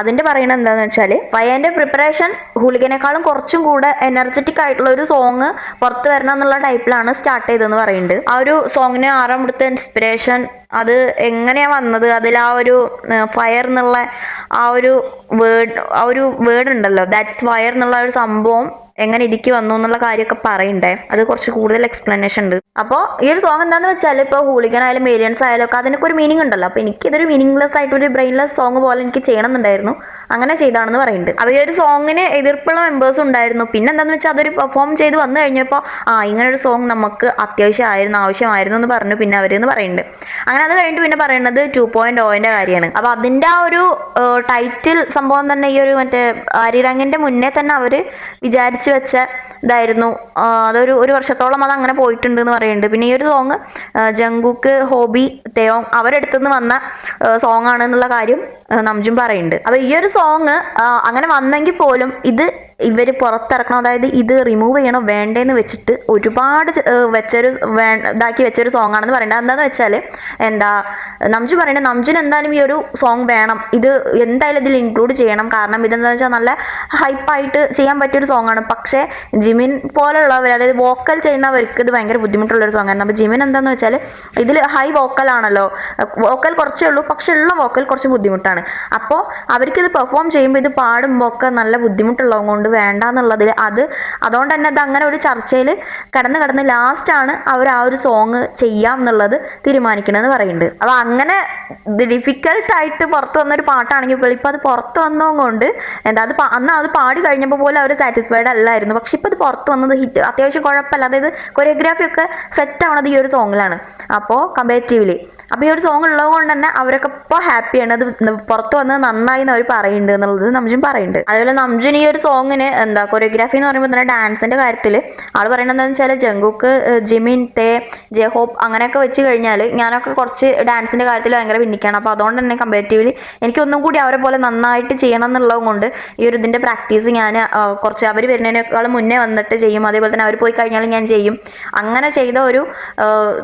അതിൻ്റെ പറയുന്നത് എന്താണെന്ന് വെച്ചാൽ ഫയേൻ്റെ പ്രിപ്പറേഷൻ ഹൂളിഗനേക്കാളും കുറച്ചും കൂടെ എനർജറ്റിക് ആയിട്ടുള്ള ഒരു സോങ് പുറത്ത് വരണം എന്നുള്ള ടൈപ്പിലാണ് സ്റ്റാർട്ട് ചെയ്തതെന്ന് പറയുന്നുണ്ട്. ആ ഒരു സോങ്ങിന് ആരംഭത്തെ ഇൻസ്പിറേഷൻ അത് എങ്ങനെയാണ് വന്നത്, അതിൽ ആ ഒരു ഫയർ എന്നുള്ള ആ ഒരു വേർഡ് ഉണ്ടല്ലോ, ദാറ്റ്സ് ഫയർ എന്നുള്ള ഒരു സംഭവം എങ്ങനെ ഇതിക്ക് വന്നു എന്നുള്ള കാര്യമൊക്കെ പറയണ്ടേ, അത് കുറച്ച് കൂടുതൽ എക്സ്പ്ലനേഷൻ ഉണ്ട്. അപ്പോൾ ഈ ഒരു സോങ് എന്താണെന്ന് വെച്ചാൽ ഇപ്പോൾ ഹൂളിഗൻ ആയാലും ഏലിയൻസ് ആയാലും ഒക്കെ അതിനൊക്കെ ഒരു മീനിങ് ഉണ്ടല്ലോ. അപ്പോൾ എനിക്കിതൊരു മീനിങ്ലെസ് ആയിട്ട് ഒരു ബ്രെയിൻലെസ് സോങ് പോലെ എനിക്ക് ചെയ്യണമെന്നുണ്ടായിരുന്നു, അങ്ങനെ ചെയ്താണെന്ന് പറയുന്നുണ്ട്. അപ്പോൾ ഈ ഒരു സോങ്ങിന് എതിർപ്പുള്ള മെമ്പേഴ്സ് ഉണ്ടായിരുന്നു. പിന്നെ എന്താണെന്ന് വെച്ചാൽ അതൊരു പെർഫോം ചെയ്ത് വന്നു കഴിഞ്ഞപ്പോൾ ഇങ്ങനൊരു സോങ് നമുക്ക് ആവശ്യമായിരുന്നു എന്ന് പറഞ്ഞു പിന്നെ അവരെന്ന് പറയുന്നുണ്ട്. അങ്ങനെ അത് കഴിഞ്ഞിട്ട് പിന്നെ പറയുന്നത് 2.0 കാര്യമാണ്. അപ്പോൾ അതിൻ്റെ ആ ഒരു ടൈറ്റിൽ സംഭവം തന്നെ ഈ ഒരു മറ്റേ അരിരങ്ങിൻ്റെ മുന്നേ തന്നെ അവർ വിചാരിച്ചു വെച്ച ഇതായിരുന്നു. ഒരു വർഷത്തോളം അത് അങ്ങനെ പോയിട്ടുണ്ട് എന്ന് പറയുന്നുണ്ട്. പിന്നെ ഈ ഒരു സോങ് ജങ്കൂക്ക് ഹോബി തെയോങ് അവരെടുത്തുനിന്ന് വന്ന സോങ് ആണ് എന്നുള്ള കാര്യം നമുക്കും പറയുന്നുണ്ട്. അപ്പോൾ ഈ ഒരു സോങ് അങ്ങനെ വന്നെങ്കിൽ പോലും ഇത് ഇവർ പുറത്തിറക്കണം, അതായത് ഇത് റിമൂവ് ചെയ്യണോ വേണ്ടേന്ന് വെച്ചിട്ട് ഒരുപാട് ഇതാക്കി വെച്ചൊരു സോങ് ആണെന്ന് പറയുന്നത്. എന്താണെന്ന് വെച്ചാൽ നംജു പറയുന്നത് നംജുന് എന്തായാലും ഈ ഒരു സോങ് വേണം, ഇത് എന്തായാലും ഇതിൽ ഇൻക്ലൂഡ് ചെയ്യണം, കാരണം ഇതെന്താണെന്ന് വെച്ചാൽ നല്ല ഹൈപ്പായിട്ട് ചെയ്യാൻ പറ്റിയൊരു സോങ് ആണ്. പക്ഷേ ജിമിൻ പോലെയുള്ളവർ അതായത് വോക്കൽ ചെയ്യുന്നവർക്ക് ഇത് ഭയങ്കര ബുദ്ധിമുട്ടുള്ളൊരു സോങ് ആയിരുന്നു. അപ്പോൾ ജിമിൻ എന്താണെന്ന് വെച്ചാൽ ഇതിൽ ഹൈ വോക്കലാണല്ലോ, വോക്കൽ കുറച്ചേ ഉള്ളൂ, പക്ഷേ ഉള്ള വോക്കൽ കുറച്ച് ബുദ്ധിമുട്ടാണ്. അപ്പോൾ അവർക്കിത് പെർഫോം ചെയ്യുമ്പോൾ ഇത് പാടുമ്പോൾ ഒക്കെ നല്ല ബുദ്ധിമുട്ടുള്ളത് കൊണ്ട് വേണ്ട എന്നുള്ളതിൽ അതുകൊണ്ട് തന്നെ അത് അങ്ങനെ ഒരു ചർച്ചയിൽ കിടന്ന് ലാസ്റ്റാണ് അവർ ആ ഒരു സോങ് ചെയ്യാം എന്നുള്ളത് തീരുമാനിക്കണമെന്ന് പറയുന്നുണ്ട്. അപ്പോൾ അങ്ങനെ ഡിഫിക്കൽട്ടായിട്ട് പുറത്ത് വന്നൊരു പാട്ടാണെങ്കിൽ ഇപ്പോൾ അത് പുറത്ത് വന്നതുകൊണ്ട് അന്ന് അത് പാടി കഴിഞ്ഞപ്പോൾ പോലും അവർ സാറ്റിസ്ഫൈഡ് അല്ലായിരുന്നു. പക്ഷെ ഇപ്പോൾ ഇത് പുറത്ത് വന്നത് ഹിറ്റ് അത്യാവശ്യം കുഴപ്പമില്ല, അതായത് കൊറിയോഗ്രാഫി ഒക്കെ സെറ്റ് ആവണത് ഈ ഒരു സോങ്ങിലാണ്. അപ്പോൾ കമ്പാരിറ്റീവ്ലി അപ്പോൾ ഈ ഒരു സോങ് ഉള്ളത് കൊണ്ട് തന്നെ അവരൊക്കെ ഇപ്പോൾ ഹാപ്പിയാണ്. അത് പുറത്ത് വന്നത് നന്നായി എന്ന് അവർ പറയുന്നുണ്ട് എന്നുള്ളത് നംജുൻ പറയുന്നുണ്ട്. അതുപോലെ നംജുൻ ഈ ഒരു സോങ്ങിന് എന്താ കൊറിയോഗ്രാഫി എന്ന് പറയുമ്പോൾ തന്നെ ഡാൻസിൻ്റെ കാര്യത്തിൽ ആൾ പറയുന്നത് എന്താണെന്ന് വെച്ചാൽ ജങ്കുക്ക്, ജിമിൻ, തേ, ജെഹോപ്പ് അങ്ങനെയൊക്കെ വെച്ച് കഴിഞ്ഞാൽ ഞാനൊക്കെ കുറച്ച് ഡാൻസിൻ്റെ കാര്യത്തിൽ ഭയങ്കര ഭിന്നിക്കാണ്. അപ്പോൾ അതുകൊണ്ട് തന്നെ കമ്പാരിറ്റീവ്ലി എനിക്കൊന്നും കൂടി അവരെ പോലെ നന്നായിട്ട് ചെയ്യണം എന്നുള്ളത് കൊണ്ട് ഈ ഒരു ഇതിൻ്റെ പ്രാക്ടീസ് ഞാൻ കുറച്ച് അവർ വരുന്നതിനേക്കാൾ മുന്നേ വന്നിട്ട് ചെയ്യും. അതേപോലെ തന്നെ അവർ പോയി കഴിഞ്ഞാൽ ഞാൻ ചെയ്യും. അങ്ങനെ ചെയ്ത ഒരു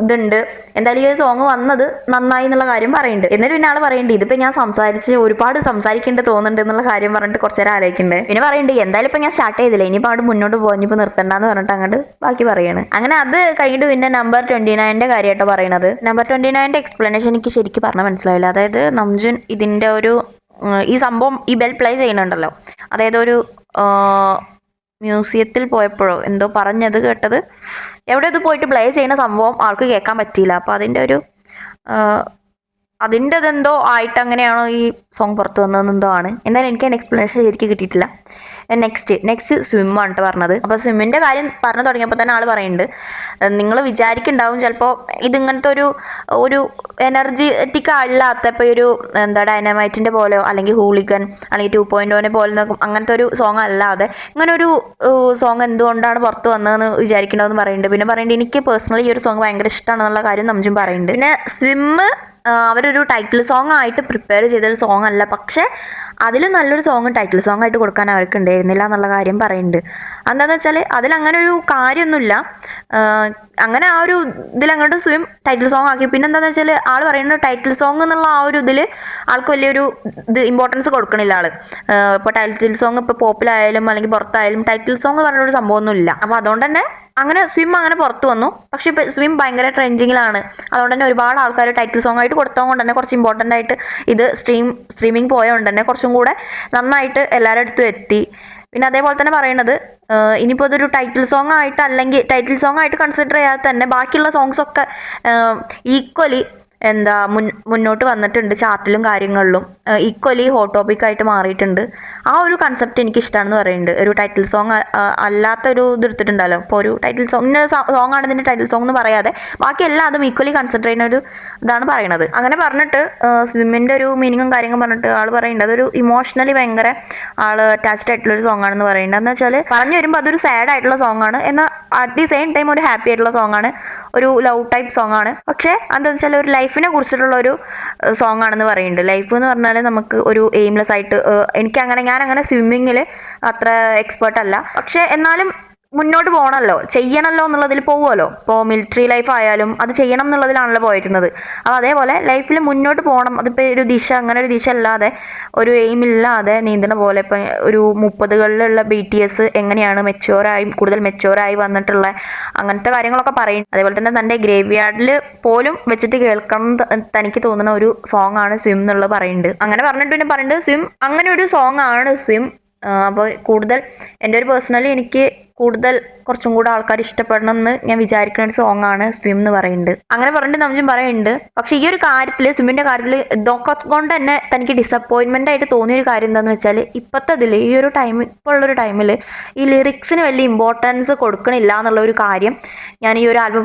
ഇതുണ്ട്. എന്തായാലും ഈ ഒരു സോങ് വന്നത് നന്നായി എന്നുള്ള കാര്യം പറയുന്നുണ്ട്. എന്നിട്ട് പിന്നെ ആൾ പറയുന്നുണ്ട് ഇതിപ്പോൾ ഞാൻ സംസാരിച്ച് ഒരുപാട് സംസാരിക്കേണ്ടി തോന്നുന്നുണ്ട് എന്നുള്ള കാര്യം പറഞ്ഞിട്ട് കുറച്ച് നേരം ആലോചിക്കുന്നുണ്ട്. പിന്നെ പറയുന്നുണ്ട് എന്തായാലും ഇപ്പം ഞാൻ സ്റ്റാർട്ട് ചെയ്തില്ല, ഇനിയിപ്പോൾ അവിടെ മുന്നോട്ട് പോകാനിപ്പോൾ നിർത്തണ്ടെന്ന് പറഞ്ഞിട്ട് അങ്ങോട്ട് ബാക്കി പറയാണ്. അങ്ങനെ അത് കഴിഞ്ഞിട്ട് പിന്നെ നമ്പർ 29 കാര്യമായിട്ടോ പറയണത്. നമ്പർ 29 എക്സ്പ്ലനേഷൻ എനിക്ക് ശരിക്കും പറഞ്ഞാൽ മനസ്സിലായില്ല. അതായത് നംജുൻ ഇതിൻ്റെ ഒരു ഈ സംഭവം ഈ ബെൽ പ്ലേ ചെയ്യുന്നുണ്ടല്ലോ, അതായത് ഒരു മ്യൂസിയത്തിൽ പോയപ്പോഴോ എന്തോ പറഞ്ഞത് കേട്ടത്, എവിടെ ഇത് പോയിട്ട് പ്ലേ ചെയ്യുന്ന സംഭവം ആൾക്ക് കേൾക്കാൻ പറ്റിയില്ല. അപ്പോൾ അതിൻ്റെ അതെന്തോ ആയിട്ട് അങ്ങനെയാണോ ഈ സോങ് പുറത്ത് വന്നതെന്നെന്തോ ആണ്. എന്തായാലും എനിക്ക് അതിന് എക്സ്പ്ലനേഷൻ ശരിക്കും കിട്ടിയിട്ടില്ല. നെക്സ്റ്റ് സ്വിമ്മാണ് കേട്ടോ പറഞ്ഞത്. അപ്പോൾ സ്വിമ്മിൻ്റെ കാര്യം പറഞ്ഞു തുടങ്ങിയപ്പോൾ തന്നെ ആൾ പറയുന്നുണ്ട് നിങ്ങൾ വിചാരിക്കുന്നുണ്ടാവും ചിലപ്പോൾ ഇതിങ്ങനത്തെ ഒരു എനർജറ്റിക് അല്ലാത്ത ഇപ്പോൾ ഒരു എന്താ ഡൈനാമൈറ്റിൻ്റെ പോലെയോ അല്ലെങ്കിൽ ഹൂളിഗൻ അല്ലെങ്കിൽ 2.0 പോലെ അങ്ങനത്തെ ഒരു സോങ് അല്ലാതെ ഇങ്ങനെ ഒരു സോങ് എന്തുകൊണ്ടാണ് പുറത്ത് വന്നതെന്ന് വിചാരിക്കണമെന്ന് പറയുന്നുണ്ട്. പിന്നെ പറയുന്നുണ്ട് എനിക്ക് പേഴ്സണലി ഈ ഒരു സോങ് ഭയങ്കര ഇഷ്ടമാണെന്നുള്ള കാര്യം നംജുൻ പറയുന്നുണ്ട്. പിന്നെ സ്വിമ്മ് അവരൊരു ടൈറ്റിൽ സോങ് ആയിട്ട് പ്രിപ്പയർ ചെയ്തൊരു സോങ് അല്ല, പക്ഷേ അതിലും നല്ലൊരു സോങ് ടൈറ്റിൽ സോങ് ആയിട്ട് കൊടുക്കാൻ അവർക്ക് ഉണ്ടായിരുന്നില്ല എന്നുള്ള കാര്യം പറയുന്നുണ്ട്. എന്താണെന്ന് വെച്ചാൽ അതിലങ്ങനെ ഒരു കാര്യമൊന്നുമില്ല. അങ്ങനെ ആ ഒരു ഇതിലങ്ങോട്ട് സ്വിം ടൈറ്റിൽ സോങ് ആക്കി. പിന്നെ എന്താണെന്ന് വെച്ചാൽ ആൾ പറയുന്നത് ടൈറ്റിൽ സോങ് എന്നുള്ള ആ ഒരു ഇതിൽ ആൾക്ക് വലിയൊരു ഇമ്പോർട്ടൻസ് കൊടുക്കണില്ല ആൾ. ഇപ്പോൾ ടൈറ്റിൽ സോങ് ഇപ്പോൾ പോപ്പിലായാലും അല്ലെങ്കിൽ പുറത്തായാലും ടൈറ്റിൽ സോങ് പറഞ്ഞൊരു സംഭവമൊന്നുമില്ല. അപ്പോൾ അതുകൊണ്ട് തന്നെ അങ്ങനെ സ്വിം അങ്ങനെ പുറത്ത് വന്നു. പക്ഷേ ഇപ്പോൾ സ്വിം ഭയങ്കര ട്രെൻഡിങ്ങിലാണ്. അതുകൊണ്ട് തന്നെ ഒരുപാട് ആൾക്കാർ ടൈറ്റിൽ സോങ് ആയിട്ട് കൊടുത്തതുകൊണ്ട് തന്നെ കുറച്ച് ഇമ്പോർട്ടൻ്റ് ആയിട്ട് ഇത് സ്ട്രീമിംഗ് പോയതുകൊണ്ട് തന്നെ കുറച്ചും കൂടെ നന്നായിട്ട് എല്ലാവരുടെ അടുത്തും എത്തി. പിന്നെ അതേപോലെ തന്നെ പറയണത് ഇനിയിപ്പോൾ ഇതൊരു ടൈറ്റിൽ സോങ് ആയിട്ട് അല്ലെങ്കിൽ ടൈറ്റിൽ സോങ് ആയിട്ട് കൺസിഡർ ചെയ്യാതെ തന്നെ ബാക്കിയുള്ള സോങ്സൊക്കെ ഈക്വലി മുന്നോട്ട് വന്നിട്ടുണ്ട് ചാർട്ടിലും കാര്യങ്ങളിലും. ഈക്വലി ഹോട്ട് ടോപ്പിക്കായിട്ട് മാറിയിട്ടുണ്ട്. ആ ഒരു കൺസെപ്റ്റ് എനിക്ക് ഇഷ്ടമാണെന്ന് പറയുന്നുണ്ട്. ഒരു ടൈറ്റിൽ സോങ് അല്ലാത്തൊരു ഇത് എടുത്തിട്ടുണ്ടല്ലോ. ഇപ്പോൾ ഒരു ടൈറ്റിൽ സോങ് ആണ് ഇതിൻ്റെ ടൈറ്റിൽ സോങ് എന്ന് പറയാതെ ബാക്കി എല്ലാം അതും ഈക്വലി കൺസിഡർ ചെയ്യുന്ന ഒരു ഇതാണ് പറയണത്. അങ്ങനെ പറഞ്ഞിട്ട് സ്വിമ്മിൻ്റെ ഒരു മീനിങ്ങും കാര്യങ്ങളും പറഞ്ഞിട്ട് ആൾ പറയുന്നുണ്ട് അതൊരു ഇമോഷണലി ഭയങ്കര ആൾ അറ്റാച്ച്ഡ് ആയിട്ടുള്ളൊരു സോങ് ആണെന്ന് പറയുന്നുണ്ട്. എന്ന് വെച്ചാൽ പറഞ്ഞു വരുമ്പോൾ അതൊരു സാഡ് ആയിട്ടുള്ള സോങ് ആണ്, എന്നാൽ അറ്റ് ദി സെയിം ടൈം ഒരു ഹാപ്പി ആയിട്ടുള്ള സോങ് ആണ്, ഒരു ലവ് ടൈപ്പ് സോങ് ആണ്. പക്ഷേ എന്താണെന്ന് വെച്ചാൽ ഒരു ലൈഫിനെ കുറിച്ചിട്ടുള്ള ഒരു സോങ് ആണെന്ന് പറയുന്നുണ്ട്. ലൈഫ് എന്ന് പറഞ്ഞാൽ നമുക്ക് ഒരു എയിംലെസ് ആയിട്ട് ഞാനങ്ങനെ സ്വിമ്മിങ്ങിൽ അത്ര എക്സ്പേർട്ട് അല്ല, പക്ഷേ എന്നാലും മുന്നോട്ട് പോകണമല്ലോ, ചെയ്യണമല്ലോ എന്നുള്ളതിൽ പോകുമല്ലോ. ഇപ്പോൾ മിലിറ്ററി ലൈഫ് ആയാലും അത് ചെയ്യണം എന്നുള്ളതിലാണല്ലോ പോയിരുന്നത്. അപ്പോൾ അതേപോലെ ലൈഫിൽ മുന്നോട്ട് പോകണം. അതിപ്പോൾ ഒരു ദിശ, അങ്ങനെ ഒരു ദിശ അല്ലാതെ ഒരു എയിം ഇല്ലാതെ നീന്തണ പോലെ ഇപ്പം ഒരു 30കളിലുള്ള BTS എങ്ങനെയാണ് കൂടുതൽ മെച്യൂറായി വന്നിട്ടുള്ള അങ്ങനത്തെ കാര്യങ്ങളൊക്കെ പറയും. അതേപോലെ തന്നെ തൻ്റെ ഗ്രേവ് യാർഡിൽ പോലും വെച്ചിട്ട് കേൾക്കണം തനിക്ക് തോന്നുന്ന ഒരു സോങ് ആണ് സ്വിം എന്നുള്ളത് പറയുന്നുണ്ട്. അങ്ങനെ പറഞ്ഞിട്ട് പിന്നെ പറയുന്നുണ്ട് സ്വിം അങ്ങനെ ഒരു സോങ് ആണ് സ്വിം. അപ്പോൾ കൂടുതൽ എൻ്റെ ഒരു പേഴ്സണലി എനിക്ക് കൂടുതൽ കുറച്ചും കൂടെ ആൾക്കാർ ഇഷ്ടപ്പെടണം എന്ന് ഞാൻ വിചാരിക്കുന്ന ഒരു സോങ് ആണ് സ്വിം എന്ന് പറയുന്നുണ്ട്. അങ്ങനെ പറഞ്ഞിട്ട് നംജുൻ പറയുന്നുണ്ട്. പക്ഷേ ഈ ഒരു കാര്യത്തിൽ സ്വിമ്മിൻ്റെ കാര്യത്തിൽ ഇതൊക്കെ കൊണ്ട് തന്നെ തനിക്ക് ഡിസപ്പോയിൻമെൻ്റ് ആയിട്ട് തോന്നിയൊരു കാര്യം എന്താണെന്ന് വെച്ചാൽ ഇപ്പോഴത്തെ ഇതിൽ ഈ ഒരു ഇപ്പോൾ ഉള്ളൊരു ടൈമിൽ ഈ ലിറിക്സിന് വലിയ ഇമ്പോർട്ടൻസ് കൊടുക്കണില്ല എന്നുള്ള ഒരു കാര്യം ഞാൻ ഈ ഒരു ആൽബം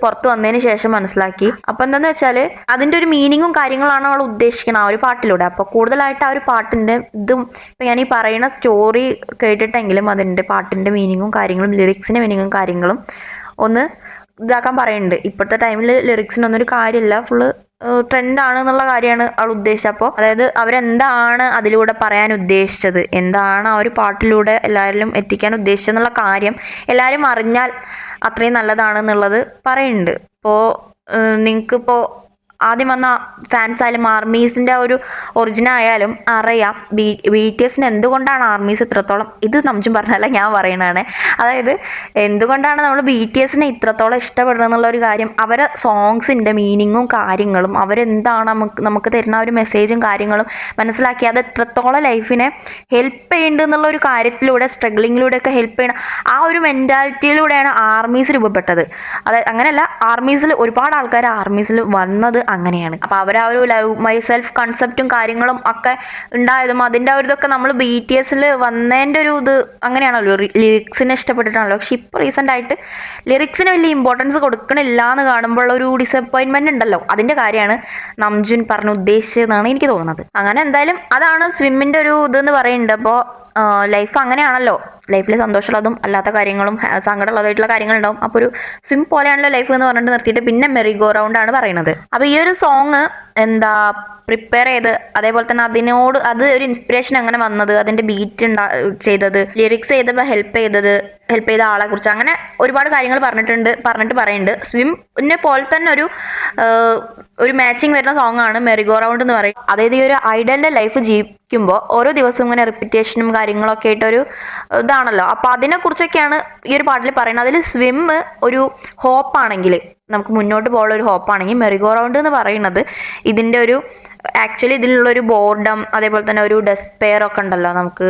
പുറത്ത് വന്നതിന് ശേഷം മനസ്സിലാക്കി. അപ്പോൾ എന്താണെന്ന് വെച്ചാൽ അതിൻ്റെ ഒരു മീനിങ്ങും കാര്യങ്ങളാണ് അവൾ ഉദ്ദേശിക്കുന്നത് ആ ഒരു പാട്ടിലൂടെ. അപ്പോൾ കൂടുതലായിട്ട് ആ ഒരു പാട്ടിൻ്റെ ഇതും ഇപ്പം ഞാൻ ഈ പറയുന്ന സ്റ്റോറി കേട്ടിട്ടെങ്കിലും അതിൻ്റെ പാട്ടിൻ്റെ മീനിങ്ങും കാര്യങ്ങളും ലിറിക്സിൻ്റെ മീനിങ്ങും കാര്യങ്ങളും ഒന്ന് ഇതാക്കാൻ പറയുന്നുണ്ട്. ഇപ്പോഴത്തെ ടൈമിൽ ലിറിക്സിനൊന്നും ഒരു കാര്യമില്ല, ഫുള്ള് ട്രെൻഡാണ് എന്നുള്ള കാര്യമാണ് അവൾ ഉദ്ദേശിച്ചത്. അപ്പോൾ അതായത് അവരെന്താണ് അതിലൂടെ പറയാൻ ഉദ്ദേശിച്ചത്, എന്താണ് ആ ഒരു പാട്ടിലൂടെ എല്ലാവരിലും എത്തിക്കാൻ ഉദ്ദേശിച്ചതെന്നുള്ള കാര്യം എല്ലാവരും അറിഞ്ഞാൽ അത്രയും നല്ലതാണെന്നുള്ളത് പറയുന്നുണ്ട്. ഇപ്പോൾ നിങ്ങൾക്കിപ്പോൾ ആദ്യം വന്ന ഫാൻസ് ആയാലും ആർമീസിൻ്റെ ഒരു ഒറിജിനൽ ആയാലും അറിയാം BTSന് എന്തുകൊണ്ടാണ് ആർമീസ് ഇത്രത്തോളം, ഇത് നംജുൻ പറഞ്ഞല്ല ഞാൻ പറയണതാണ്, അതായത് എന്തുകൊണ്ടാണ് നമ്മൾ BTSനെ ഇത്രത്തോളം ഇഷ്ടപ്പെടുന്നത് എന്നുള്ള ഒരു കാര്യം അവരെ സോങ്സിൻ്റെ മീനിങ്ങും കാര്യങ്ങളും അവരെന്താണ് നമുക്ക് തരുന്ന ഒരു മെസ്സേജും കാര്യങ്ങളും മനസ്സിലാക്കി അത് എത്രത്തോളം ലൈഫിനെ ഹെൽപ്പ് ചെയ്യുന്നുണ്ട് എന്നുള്ള ഒരു കാര്യത്തിലൂടെ സ്ട്രഗ്ലിങ്ങിലൂടെയൊക്കെ ഹെൽപ്പ് ചെയ്യണം ആ ഒരു മെൻറ്റാലിറ്റിയിലൂടെയാണ് ആർമീസ് രൂപപ്പെട്ടത്. അതായത് അങ്ങനെയല്ല, ആർമീസിൽ ഒരുപാട് ആൾക്കാർ ആർമീസിൽ വന്നത് അങ്ങനെയാണ്. അപ്പോൾ അവർ ആ ഒരു ലവ് മൈ സെൽഫ് കൺസെപ്റ്റും കാര്യങ്ങളും ഒക്കെ ഉണ്ടായതും അതിൻ്റെ ഒരു ഇതൊക്കെ നമ്മൾ BTS വന്നതിൻ്റെ ഒരു ഇത് അങ്ങനെയാണല്ലോ, ലിറിക്സിനെ ഇഷ്ടപ്പെട്ടിട്ടാണല്ലോ. പക്ഷെ ഇപ്പോൾ റീസെൻ്റ് ആയിട്ട് ലിറിക്സിന് വലിയ ഇമ്പോർട്ടൻസ് കൊടുക്കണില്ല എന്ന് കാണുമ്പോൾ ഒരു ഡിസപ്പോയിൻമെൻറ്റ് ഉണ്ടല്ലോ, അതിൻ്റെ കാര്യമാണ് നംജുൻ പറഞ്ഞ് ഉദ്ദേശിച്ചതെന്നാണ് എനിക്ക് തോന്നുന്നത്. അങ്ങനെ എന്തായാലും അതാണ് സ്വിമ്മിൻ്റെ ഒരു ഇതെന്ന് പറയുന്നുണ്ട്. അപ്പോൾ ലൈഫ് അങ്ങനെയാണല്ലോ, ലൈഫിൽ സന്തോഷമുള്ളതും അല്ലാത്ത കാര്യങ്ങളും സങ്കടമുള്ളതായിട്ടുള്ള കാര്യങ്ങളുണ്ടാവും. അപ്പോൾ ഒരു സ്വിം പോലെയാണല്ലോ ലൈഫ് എന്ന് പറഞ്ഞിട്ട് നിർത്തിയിട്ട് പിന്നെ മെറി ഗോ റൗണ്ട് ആണ് പറയുന്നത്. അപ്പോൾ ഈ ഒരു സോങ് പ്രിപ്പയർ ചെയ്ത് അതേപോലെ തന്നെ അത് ഒരു ഇൻസ്പിറേഷൻ അങ്ങനെ വന്നത്, അതിൻ്റെ ബീറ്റ് ചെയ്തത്, ലിറിക്സ് ചെയ്തപ്പോൾ ഹെൽപ്പ് ചെയ്ത ആളെ കുറിച്ച് അങ്ങനെ ഒരുപാട് കാര്യങ്ങൾ പറയുന്നുണ്ട്. സ്വിമ്മിനെ പോലെ തന്നെ ഒരു മാച്ചിങ് വരുന്ന സോങ് ആണ് മെറി ഗോ റൗണ്ട് എന്ന് പറയും. അതായത് ഈ ഒരു ഐഡലിന്റെ ലൈഫ് ജീവിക്കുമ്പോൾ ഓരോ ദിവസവും ഇങ്ങനെ റിപ്പീറ്റേഷനും കാര്യങ്ങളൊക്കെ ആയിട്ടൊരു ഇതാണല്ലോ. അപ്പോൾ അതിനെക്കുറിച്ചൊക്കെയാണ് ഈ ഒരു പാട്ടിൽ പറയുന്നത്. അതിൽ സ്വിം ഒരു ഹോപ്പാണെങ്കിൽ, നമുക്ക് മുന്നോട്ട് പോകാനുള്ള ഒരു ഹോപ്പാണെങ്കിൽ മെറി ഗോ റൗണ്ട് എന്ന് പറയുന്നത് ഇതിൻ്റെ ആക്ച്വലി ഇതിലുള്ളൊരു ബോർഡം അതേപോലെ തന്നെ ഒരു ഡെസ്പെയർ ഒക്കെ ഉണ്ടല്ലോ, നമുക്ക്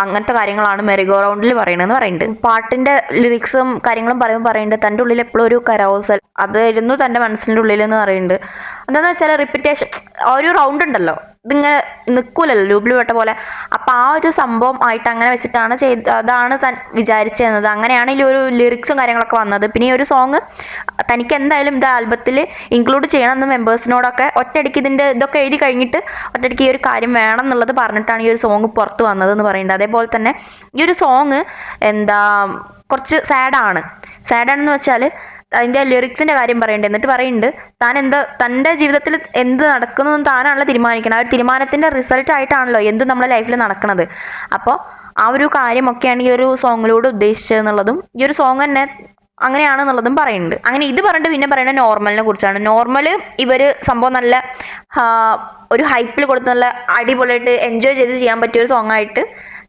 അങ്ങനത്തെ കാര്യങ്ങളാണ് മെറി ഗോ റൗണ്ടിൽ പറയുന്നതെന്ന് പറയുന്നുണ്ട്. പാട്ടിൻ്റെ ലിറിക്സും കാര്യങ്ങളും പറയുന്നുണ്ട് തൻ്റെ ഉള്ളിൽ എപ്പോഴും ഒരു കരോസൽ അതായിരുന്നു തൻ്റെ മനസ്സിൻ്റെ ഉള്ളിൽ എന്ന് പറയുന്നുണ്ട്. എന്താണെന്ന് വെച്ചാൽ റിപ്പീറ്റേഷൻ, ഒരു റൗണ്ട് ഉണ്ടല്ലോ, ഇതിങ്ങനെ നിൽക്കൂലല്ലോ ലൂപ്പിൽ പെട്ട പോലെ. അപ്പം ആ ഒരു സംഭവം ആയിട്ട് അങ്ങനെ വെച്ചിട്ടാണ് അതാണ് താൻ വിചാരിച്ചിരുന്നത്. അങ്ങനെയാണ് ഈ ഒരു ലിറിക്സും കാര്യങ്ങളൊക്കെ വന്നത്. പിന്നെ ഈ ഒരു സോങ് തനിക്ക് എന്തായാലും ഇത് ആൽബത്തിൽ ഇൻക്ലൂഡ് ചെയ്യണമെന്ന് മെമ്പേഴ്സിനോടൊക്കെ ഒറ്റയടിക്ക് ഇതൊക്കെ എഴുതി കഴിഞ്ഞിട്ട് ഒറ്റയടിക്ക് ഈ ഒരു കാര്യം വേണം എന്നുള്ളത് പറഞ്ഞിട്ടാണ് ഈ ഒരു സോങ് പുറത്ത് വന്നതെന്ന് പറയുന്നുണ്ട്. അതേപോലെ തന്നെ ഈ ഒരു സോങ് കുറച്ച് സാഡാണെന്ന് വെച്ചാൽ അതിൻ്റെ ലിറിക്സിൻ്റെ കാര്യം പറയുന്നുണ്ട്. എന്നിട്ട് പറയുന്നുണ്ട് തൻ്റെ ജീവിതത്തിൽ എന്ത് നടക്കുന്നതെന്ന് താനാണല്ലോ തീരുമാനിക്കണം. ആ ഒരു തീരുമാനത്തിൻ്റെ റിസൾട്ട് ആയിട്ടാണല്ലോ എന്തും നമ്മുടെ ലൈഫിൽ നടക്കുന്നത്. അപ്പോൾ ആ ഒരു കാര്യമൊക്കെയാണ് ഈ ഒരു സോങ്ങിലൂടെ ഉദ്ദേശിച്ചതെന്നുള്ളതും ഈ ഒരു സോങ് തന്നെ അങ്ങനെയാണെന്നുള്ളതും പറയുന്നുണ്ട്. അങ്ങനെ ഇത് പറഞ്ഞിട്ട് പിന്നെ പറയുന്നത് നോർമലിനെ കുറിച്ചാണ്. നോർമൽ സംഭവം നല്ല ഒരു ഹൈപ്പിൽ കൊടുത്ത് നല്ല അടിപൊളിയായിട്ട് എൻജോയ് ചെയ്യാൻ പറ്റിയ ഒരു സോങ് ആയിട്ട്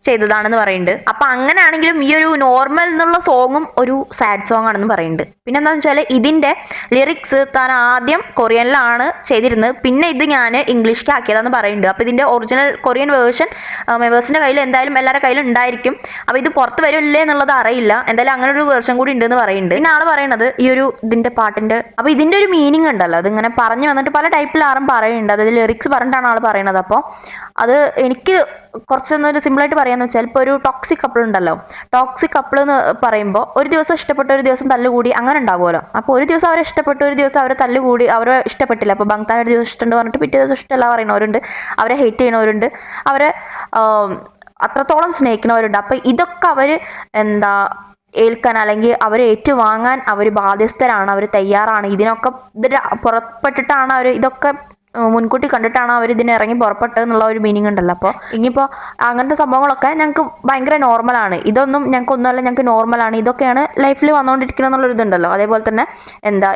ചെയ്തതാണെന്ന് പറയുന്നുണ്ട്. അപ്പം അങ്ങനെയാണെങ്കിലും ഈ ഒരു നോർമൽ എന്നുള്ള സോങ്ങും ഒരു സാഡ് സോങ് ആണെന്ന് പറയുന്നുണ്ട്. പിന്നെ എന്താണെന്ന് വെച്ചാൽ ഇതിൻ്റെ ലിറിക്സ് താൻ ആദ്യം കൊറിയനിലാണ് ചെയ്തിരുന്നത്, പിന്നെ ഇത് ഞാൻ ഇംഗ്ലീഷിലേക്ക് ആക്കിയതാണെന്ന് പറയുന്നുണ്ട്. അപ്പോൾ ഇതിൻ്റെ ഒറിജിനൽ കൊറിയൻ വേർഷൻ മെമ്പേഴ്സിൻ്റെ കയ്യിൽ എന്തായാലും എല്ലാവരുടെ കയ്യിലും ഉണ്ടായിരിക്കും. അപ്പോൾ ഇത് പുറത്ത് വരില്ലേ എന്നുള്ളത് അറിയില്ല. എന്തായാലും അങ്ങനെ ഒരു വേർഷൻ കൂടി ഉണ്ടെന്ന് പറയുന്നുണ്ട്. പിന്നെ ആൾ പറയുന്നത് ഈ ഇതിൻ്റെ പാട്ടിൻ്റെ അപ്പോൾ ഇതിൻ്റെ ഒരു മീനിങ് ഉണ്ടല്ലോ, അതിങ്ങനെ പറഞ്ഞു വന്നിട്ട് പല ടൈപ്പിലാറും പറയുന്നുണ്ട്. അതായത് ലിറിക്സ് പറഞ്ഞിട്ടാണ് ആൾ പറയുന്നത്. അപ്പോൾ അത് എനിക്ക് കുറച്ചൊന്നൊരു സിമ്പിളായിട്ട് പറയാന്ന് വെച്ചാൽ, ഇപ്പോൾ ഒരു ടോക്സിക് കപ്പിൾ ഉണ്ടല്ലോ, ടോക്സിക് കപ്പിൾ എന്ന് പറയുമ്പോൾ ഒരു ദിവസം ഇഷ്ടപ്പെട്ട ഒരു ദിവസം തല്ലുകൂടി അങ്ങനെ ഉണ്ടാവുമല്ലോ. അപ്പോൾ ഒരു ദിവസം അവരെ ഇഷ്ടപ്പെട്ടു, ഒരു ദിവസം അവരെ തല്ലുകൂടി, അവരെ ഇഷ്ടപ്പെട്ടില്ല. അപ്പോൾ ബങ്താൻ ഒരു ദിവസം ഇഷ്ടമുണ്ട് പറഞ്ഞിട്ട് പിറ്റേ ദിവസം ഇഷ്ടമല്ല പറയുന്നവരുണ്ട്, അവരെ ഹെയ്റ്റ് ചെയ്യുന്നവരുണ്ട്, അവരെ അത്രത്തോളം സ്നേഹിക്കുന്നവരുണ്ട്. അപ്പോൾ ഇതൊക്കെ അവർ ഏൽക്കാൻ അല്ലെങ്കിൽ അവർ ഏറ്റുവാങ്ങാൻ അവർ ബാധ്യസ്ഥരാണ്, അവർ തയ്യാറാണ്. ഇതിനൊക്കെ പുറപ്പെട്ടിട്ടാണ് അവർ ഇതൊക്കെ മുൻകൂട്ടി കണ്ടിട്ടാണ് അവർ ഇതിന് ഇറങ്ങി പുറപ്പെട്ടതെന്നുള്ള ഒരു മീനിങ് ഉണ്ടല്ലോ. അപ്പോൾ ഇനിയിപ്പോൾ അങ്ങനത്തെ സംഭവങ്ങളൊക്കെ ഞങ്ങൾക്ക് ഭയങ്കര നോർമലാണ്, ഇതൊന്നും ഞങ്ങൾക്ക് ഒന്നുമല്ല, ഞങ്ങൾക്ക് നോർമലാണ്, ഇതൊക്കെയാണ് ലൈഫിൽ വന്നുകൊണ്ടിരിക്കണം എന്നുള്ളൊരു ഇതുണ്ടല്ലോ. അതേപോലെ തന്നെ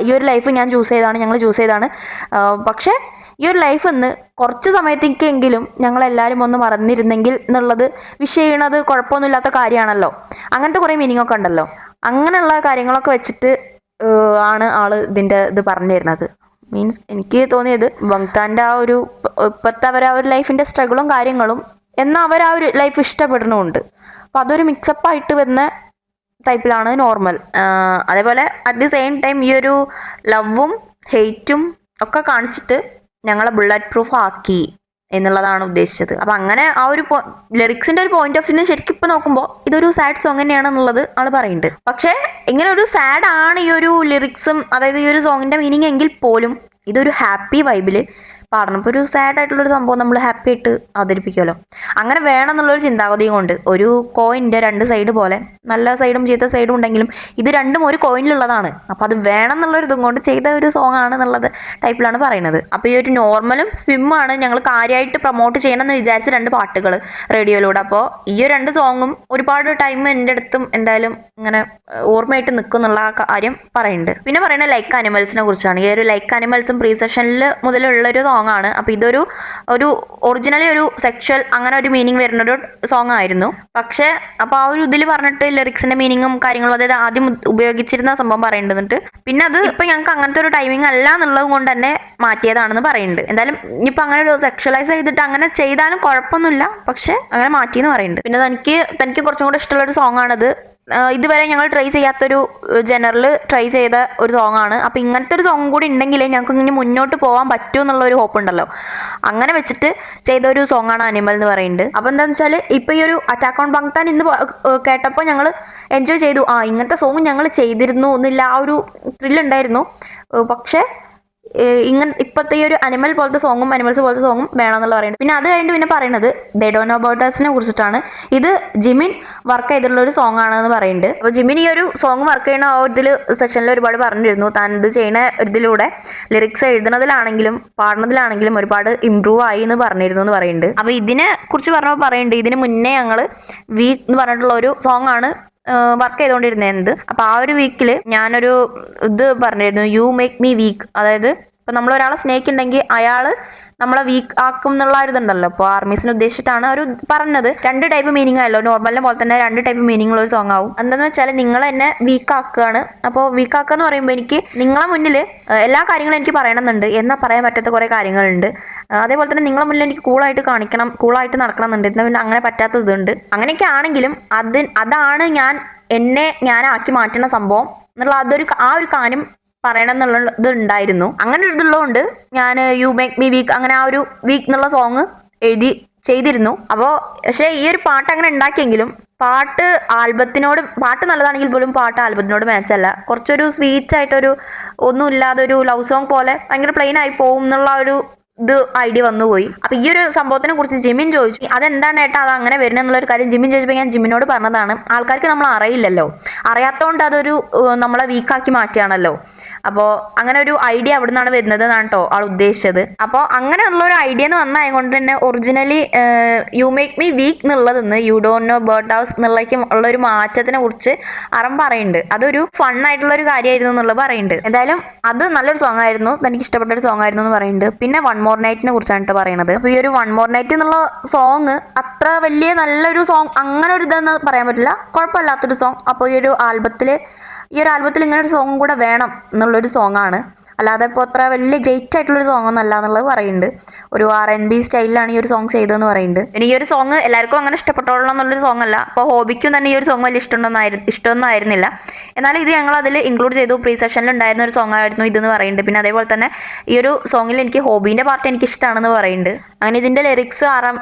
ഈ ഒരു ലൈഫ് ഞങ്ങൾ ചൂസ് ചെയ്താണ്. പക്ഷേ ഈ ഒരു ലൈഫ് എന്ന് കുറച്ച് സമയത്തേക്കെങ്കിലും ഞങ്ങളെല്ലാവരും ഒന്ന് മറന്നിരുന്നെങ്കിൽ എന്നുള്ളത് വിഷ് ചെയ്യണത് കുഴപ്പമൊന്നുമില്ലാത്ത കാര്യമാണല്ലോ. അങ്ങനത്തെ കുറേ മീനിങ് ഒക്കെ ഉണ്ടല്ലോ. അങ്ങനെയുള്ള കാര്യങ്ങളൊക്കെ വെച്ചിട്ട് ആണ് ഇതിൻ്റെ ഇത് പറഞ്ഞു തരുന്നത്. മീൻസ് എനിക്ക് തോന്നിയത് ബങ്താൻ്റെ ആ ഒരു ഇപ്പോഴത്തെ ആ ഒരു ലൈഫിൻ്റെ സ്ട്രഗിളും കാര്യങ്ങളും എന്നാൽ ആ ഒരു ലൈഫ് ഇഷ്ടപ്പെടുന്നുമുണ്ട്. അപ്പോൾ അതൊരു മിക്സപ്പായിട്ട് വരുന്ന ടൈപ്പിലാണ് നോർമൽ. അതേപോലെ അറ്റ് ദി സെയിം ടൈം ഈ ഒരു ലവും ഹെയ്റ്റും ഒക്കെ കാണിച്ചിട്ട് ഞങ്ങളെ ബുള്ളറ്റ് പ്രൂഫ് ആക്കി എന്നുള്ളതാണ് ഉദ്ദേശിച്ചത്. അപ്പം അങ്ങനെ ആ ഒരു ലിറിക്സിൻ്റെ ഒരു പോയിന്റ് ഓഫ് വ്യൂ ശരിക്കും ഇപ്പോൾ നോക്കുമ്പോൾ ഇതൊരു സാഡ് സോങ് തന്നെയാണെന്നുള്ളത് ആൾ പറയുന്നുണ്ട്. പക്ഷേ ഇങ്ങനെ ഒരു സാഡ് ആണ് ഈ ഒരു ലിറിക്സും അതായത് ഈ ഒരു സോങ്ങിൻ്റെ മീനിങ് എങ്കിൽ പോലും ഇതൊരു ഹാപ്പി വൈബിൽ പാടണം. ഇപ്പോൾ ഒരു സാഡ് ആയിട്ടുള്ളൊരു സംഭവം നമ്മൾ ഹാപ്പി ആയിട്ട് അവതരിപ്പിക്കുമല്ലോ, അങ്ങനെ വേണം എന്നുള്ളൊരു ചിന്താഗതിയും കൊണ്ട് ഒരു കോയിൻ്റെ രണ്ട് സൈഡ് പോലെ നല്ല സൈഡും ചീത്ത സൈഡും ഉണ്ടെങ്കിലും ഇത് രണ്ടും ഒരു കോയിനിലുള്ളതാണ്. അപ്പോൾ അത് വേണം എന്നുള്ളൊരു ഇതും കൊണ്ട് ചെയ്ത ഒരു സോങ് ആണ് എന്നുള്ളത് ടൈപ്പിലാണ് പറയുന്നത്. അപ്പോൾ ഈ ഒരു നോർമലും സ്വിമ്മാണ് ഞങ്ങൾ കാര്യമായിട്ട് പ്രൊമോട്ട് ചെയ്യണമെന്ന് വിചാരിച്ച രണ്ട് പാട്ടുകൾ റേഡിയോയിലൂടെ. അപ്പോൾ ഈ രണ്ട് സോങ്ങും ഒരുപാട് ടൈം എൻ്റെ അടുത്തും എന്തായാലും ഇങ്ങനെ ഓർമ്മയായിട്ട് നിൽക്കും എന്നുള്ള ആ കാര്യം പറയുന്നുണ്ട്. പിന്നെ പറയുന്നത് ലൈക്ക് അനിമൽസിനെ കുറിച്ചാണ്. ഈ ഒരു ലൈക്ക് അനിമൽസും പ്രീ സെഷനിൽ മുതലുള്ളൊരു സോങ് ആണ്. അപ്പോൾ ഇതൊരു ഒറിജിനലി ഒരു സെക്ഷൽ അങ്ങനെ ഒരു മീനിങ് വരുന്നൊരു സോങ് ആയിരുന്നു. പക്ഷേ അപ്പോൾ ആ ഒരു ഇതിൽ പറഞ്ഞിട്ട് ലിറിക്സിന്റെ മീനിങ്ങും കാര്യങ്ങളും അതായത് ആദ്യം ഉപയോഗിച്ചിരുന്ന സംഭവം പറയുന്നുണ്ട്. പിന്നെ അത് ഇപ്പം ഞങ്ങൾക്ക് അങ്ങനത്തെ ഒരു ടൈമിംഗ് അല്ല എന്നുള്ളത് കൊണ്ട് തന്നെ മാറ്റിയതാണെന്ന് പറയുന്നുണ്ട്. എന്തായാലും ഇനിയിപ്പോൾ അങ്ങനെ ഒരു സെക്ഷലൈസ് ചെയ്തിട്ട് അങ്ങനെ ചെയ്താലും കുഴപ്പമൊന്നുമില്ല, പക്ഷെ അങ്ങനെ മാറ്റിയെന്ന് പറയുന്നുണ്ട്. പിന്നെ തനിക്ക് കുറച്ചും കൂടെ ഇഷ്ടമുള്ളൊരു സോങ് ആണത് ഇതുവരെ ഞങ്ങൾ ട്രൈ ചെയ്യാത്തൊരു ജനറിൽ ട്രൈ ചെയ്ത ഒരു സോങ് ആണ്. അപ്പോൾ ഇങ്ങനത്തെ ഒരു സോങ് കൂടി ഉണ്ടെങ്കിലേ ഞങ്ങൾക്ക് ഇങ്ങനെ മുന്നോട്ട് പോകാൻ പറ്റൂ എന്നുള്ളൊരു ഹോപ്പ് ഉണ്ടല്ലോ. അങ്ങനെ വെച്ചിട്ട് ചെയ്ത ഒരു സോങ് ആണ് അനിമൽ എന്ന് പറയുന്നത്. അപ്പോൾ എന്താണെന്ന് വെച്ചാൽ ഇപ്പോൾ ഈ ഒരു അറ്റാക്ക് ഓൺ ബങ്താൻ ഇന്ന് കേട്ടപ്പോൾ ഞങ്ങൾ എൻജോയ് ചെയ്തു. ഇങ്ങനത്തെ സോങ് ഞങ്ങൾ ചെയ്തിരുന്നു എന്നില്ല, ആ ഒരു ത്രില്ലുണ്ടായിരുന്നു. പക്ഷേ ഇപ്പോഴത്തെ ഈ ഒരു അനിമൽസ് പോലത്തെ സോങ്ങും വേണമെന്നുള്ള പറയുന്നത്. പിന്നെ അത് കഴിഞ്ഞിട്ട് പിന്നെ പറയുന്നത് ദേ ഡോണ്ട് നോ അബൌട്ട് അസിനെ കുറിച്ചിട്ടാണ്. ഇത് ജിമിൻ വർക്ക് ചെയ്തിട്ടുള്ള ഒരു സോങ് ആണെന്ന് പറയുന്നുണ്ട്. അപ്പോൾ ജിമിൻ ഈ ഒരു സോങ് വർക്ക് ചെയ്യുന്ന ആ ഇതിൽ സെക്ഷനിൽ ഒരുപാട് പറഞ്ഞിരുന്നു, താൻ ഇത് ചെയ്യുന്ന ഇതിലൂടെ ലിറിക്സ് എഴുതുന്നതിലാണെങ്കിലും പാടുന്നതിലാണെങ്കിലും ഒരുപാട് ഇമ്പ്രൂവ് ആയി എന്ന് പറഞ്ഞിരുന്നു എന്ന് പറയുന്നുണ്ട്. അപ്പോൾ ഇതിനെ കുറിച്ച് പറഞ്ഞപ്പോൾ പറയുന്നുണ്ട്, ഇതിന് മുന്നേ ഞങ്ങൾ വീക്ക് എന്ന് പറഞ്ഞിട്ടുള്ള ഒരു സോങ് ആണ് വർക്ക് ചെയ്തുകൊണ്ടിരുന്നത്. അപ്പോൾ ആ ഒരു വീക്കിൽ ഞാനൊരു ഇത് പറഞ്ഞിരുന്നു, യു മേക്ക് മീ വീക്ക്. അതായത് ഇപ്പം നമ്മളൊരാളെ സ്നേഹിക്കുന്നുണ്ടെങ്കിൽ അയാൾ നമ്മളെ വീക്ക് ആക്കും എന്നുള്ള ഒരു ഇതുണ്ടല്ലോ. അപ്പോൾ ആർമീസിനെ ഉദ്ദേശിച്ചിട്ടാണ് ഒരു പറഞ്ഞത്. 2 ടൈപ്പ് മീനിങ് ആയല്ലോ, നോർമലിനെ പോലെ തന്നെ 2 ടൈപ്പ് മീനിങ് ഉള്ള ഒരു സോങ് ആവും. എന്താണെന്ന് വെച്ചാൽ നിങ്ങൾ എന്നെ വീക്ക് ആക്കുകയാണ്. അപ്പോൾ വീക്ക് ആക്കുക എന്ന് പറയുമ്പോൾ എനിക്ക് നിങ്ങളെ മുന്നിൽ എല്ലാ കാര്യങ്ങളും എനിക്ക് പറയണമെന്നുണ്ട്, എന്നാൽ പറയാൻ പറ്റാത്ത കുറേ കാര്യങ്ങളുണ്ട്. അതേപോലെ തന്നെ നിങ്ങളെ മുന്നിൽ എനിക്ക് കൂളായിട്ട് കാണിക്കണം, കൂളായിട്ട് നടക്കണം എന്നുണ്ട്. എന്നാൽ പിന്നെ അങ്ങനെ പറ്റാത്ത ഇതുണ്ട്. അങ്ങനെയൊക്കെ ആണെങ്കിലും അതാണ് ഞാനാക്കി മാറ്റുന്ന സംഭവം എന്നുള്ള ആ ഒരു കാര്യം പറയണം എന്നുള്ള ഇത് ഉണ്ടായിരുന്നു. അങ്ങനെ ഒരു ഇതുള്ളതുകൊണ്ട് ഞാൻ യു മേക്ക് മീ വീക്ക് അങ്ങനെ ആ ഒരു വീക്ക് എന്നുള്ള സോങ് ചെയ്തിരുന്നു. അപ്പോൾ പക്ഷേ ഈ ഒരു പാട്ട് അങ്ങനെ ഉണ്ടാക്കിയെങ്കിലും പാട്ട് നല്ലതാണെങ്കിൽ പോലും പാട്ട് ആൽബത്തിനോട് മാച്ചല്ല. കുറച്ചൊരു സ്വീറ്റ് ആയിട്ടൊരു ഒന്നുമില്ലാതെ ഒരു ലവ് സോങ് പോലെ ഭയങ്കര പ്ലെയിൻ ആയി പോകും എന്നുള്ള ഒരു ഇത് ഐഡിയ വന്നുപോയി. അപ്പൊ ഈ ഒരു സംഭവത്തിനെ കുറിച്ച് ജിമിൻ ചോദിച്ചു, അതെന്താണ് ഏട്ടാ അത് അങ്ങനെ വരുന്നത് എന്നുള്ളൊരു കാര്യം ജിമിൻ ചോദിച്ചപ്പോൾ ഞാൻ ജിമിനോട് പറഞ്ഞതാണ്, ആൾക്കാർക്ക് നമ്മൾ അറിയില്ലല്ലോ, അറിയാത്തതുകൊണ്ട് അതൊരു നമ്മളെ വീക്കാക്കി മാറ്റുകയാണല്ലോ. അപ്പോൾ അങ്ങനെ ഒരു ഐഡിയ അവിടെ നിന്നാണ് വരുന്നത് എന്നാണ് കേട്ടോ ആൾ ഉദ്ദേശിച്ചത്. അപ്പോൾ അങ്ങനെയുള്ള ഒരു ഐഡിയ എന്ന് വന്നായതുകൊണ്ട് തന്നെ originally you make me weak എന്നുള്ളതെന്ന് you don't know bird house എന്നുള്ളേക്ക് ഉള്ള ഒരു മാറ്റത്തിനെ കുറിച്ച് അറം പറയുന്നുണ്ട്. അതൊരു ഫണ്ണായിട്ടുള്ള ഒരു കാര്യമായിരുന്നു എന്നുള്ളത് പറയുന്നുണ്ട്. എന്തായാലും അത് നല്ലൊരു സോങ് ആയിരുന്നു, എനിക്ക് ഇഷ്ടപ്പെട്ട ഒരു സോങ് ആയിരുന്നു എന്ന് പറയുന്നുണ്ട്. പിന്നെ വൺ മോർ നൈറ്റിനെ കുറിച്ചാണ് കേട്ടോ പറയുന്നത്. അപ്പോൾ ഈ ഒരു വൺ മോർ നൈറ്റ് എന്നുള്ള സോങ് അത്ര വലിയ നല്ലൊരു സോങ് അങ്ങനെ ഒരു ഇതെന്ന് പറയാൻ പറ്റില്ല, കുഴപ്പമില്ലാത്തൊരു സോങ്. അപ്പോൾ ഈ ഒരു ആൽബത്തിൽ ഇങ്ങനെ ഒരു സോങ് കൂടെ വേണം എന്നുള്ളൊരു സോങ് ആണ്. അല്ലാതെ ഇപ്പോൾ അത്ര വലിയ ഗ്രേറ്റ് ആയിട്ടുള്ളൊരു സോങ് ഒന്നും അല്ല എന്നുള്ളത് പറയുന്നുണ്ട്. ഒരു R&B സ്റ്റൈലിലാണ് ഈ ഒരു സോങ് ചെയ്തതെന്ന് പറയുന്നുണ്ട്. പിന്നെ ഈ ഒരു സോങ് എല്ലാവർക്കും അങ്ങനെ ഇഷ്ടപ്പെട്ടോളണം എന്നുള്ളൊരു സോങ് അല്ല. അപ്പോൾ ഹോബിക്കും തന്നെ ഈ ഒരു സോങ് വലിയ ഇഷ്ടമൊന്നും ആയിരുന്നില്ല. എന്നാലും ഇത് ഞങ്ങൾ അതിൽ ഇൻക്ലൂഡ് ചെയ്തു. പ്രീ സെഷനിൽ ഉണ്ടായിരുന്ന ഒരു സോങ് ആയിരുന്നു ഇതെന്ന് പറയുന്നുണ്ട്. പിന്നെ അതേപോലെ തന്നെ ഈ ഒരു സോങ്ങിൽ എനിക്ക് ഹോബീൻ്റെ പാർട്ട് എനിക്ക് ഇഷ്ടമാണെന്ന് പറയുന്നുണ്ട്. അങ്ങനെ ഇതിൻ്റെ ലിറിക്സ്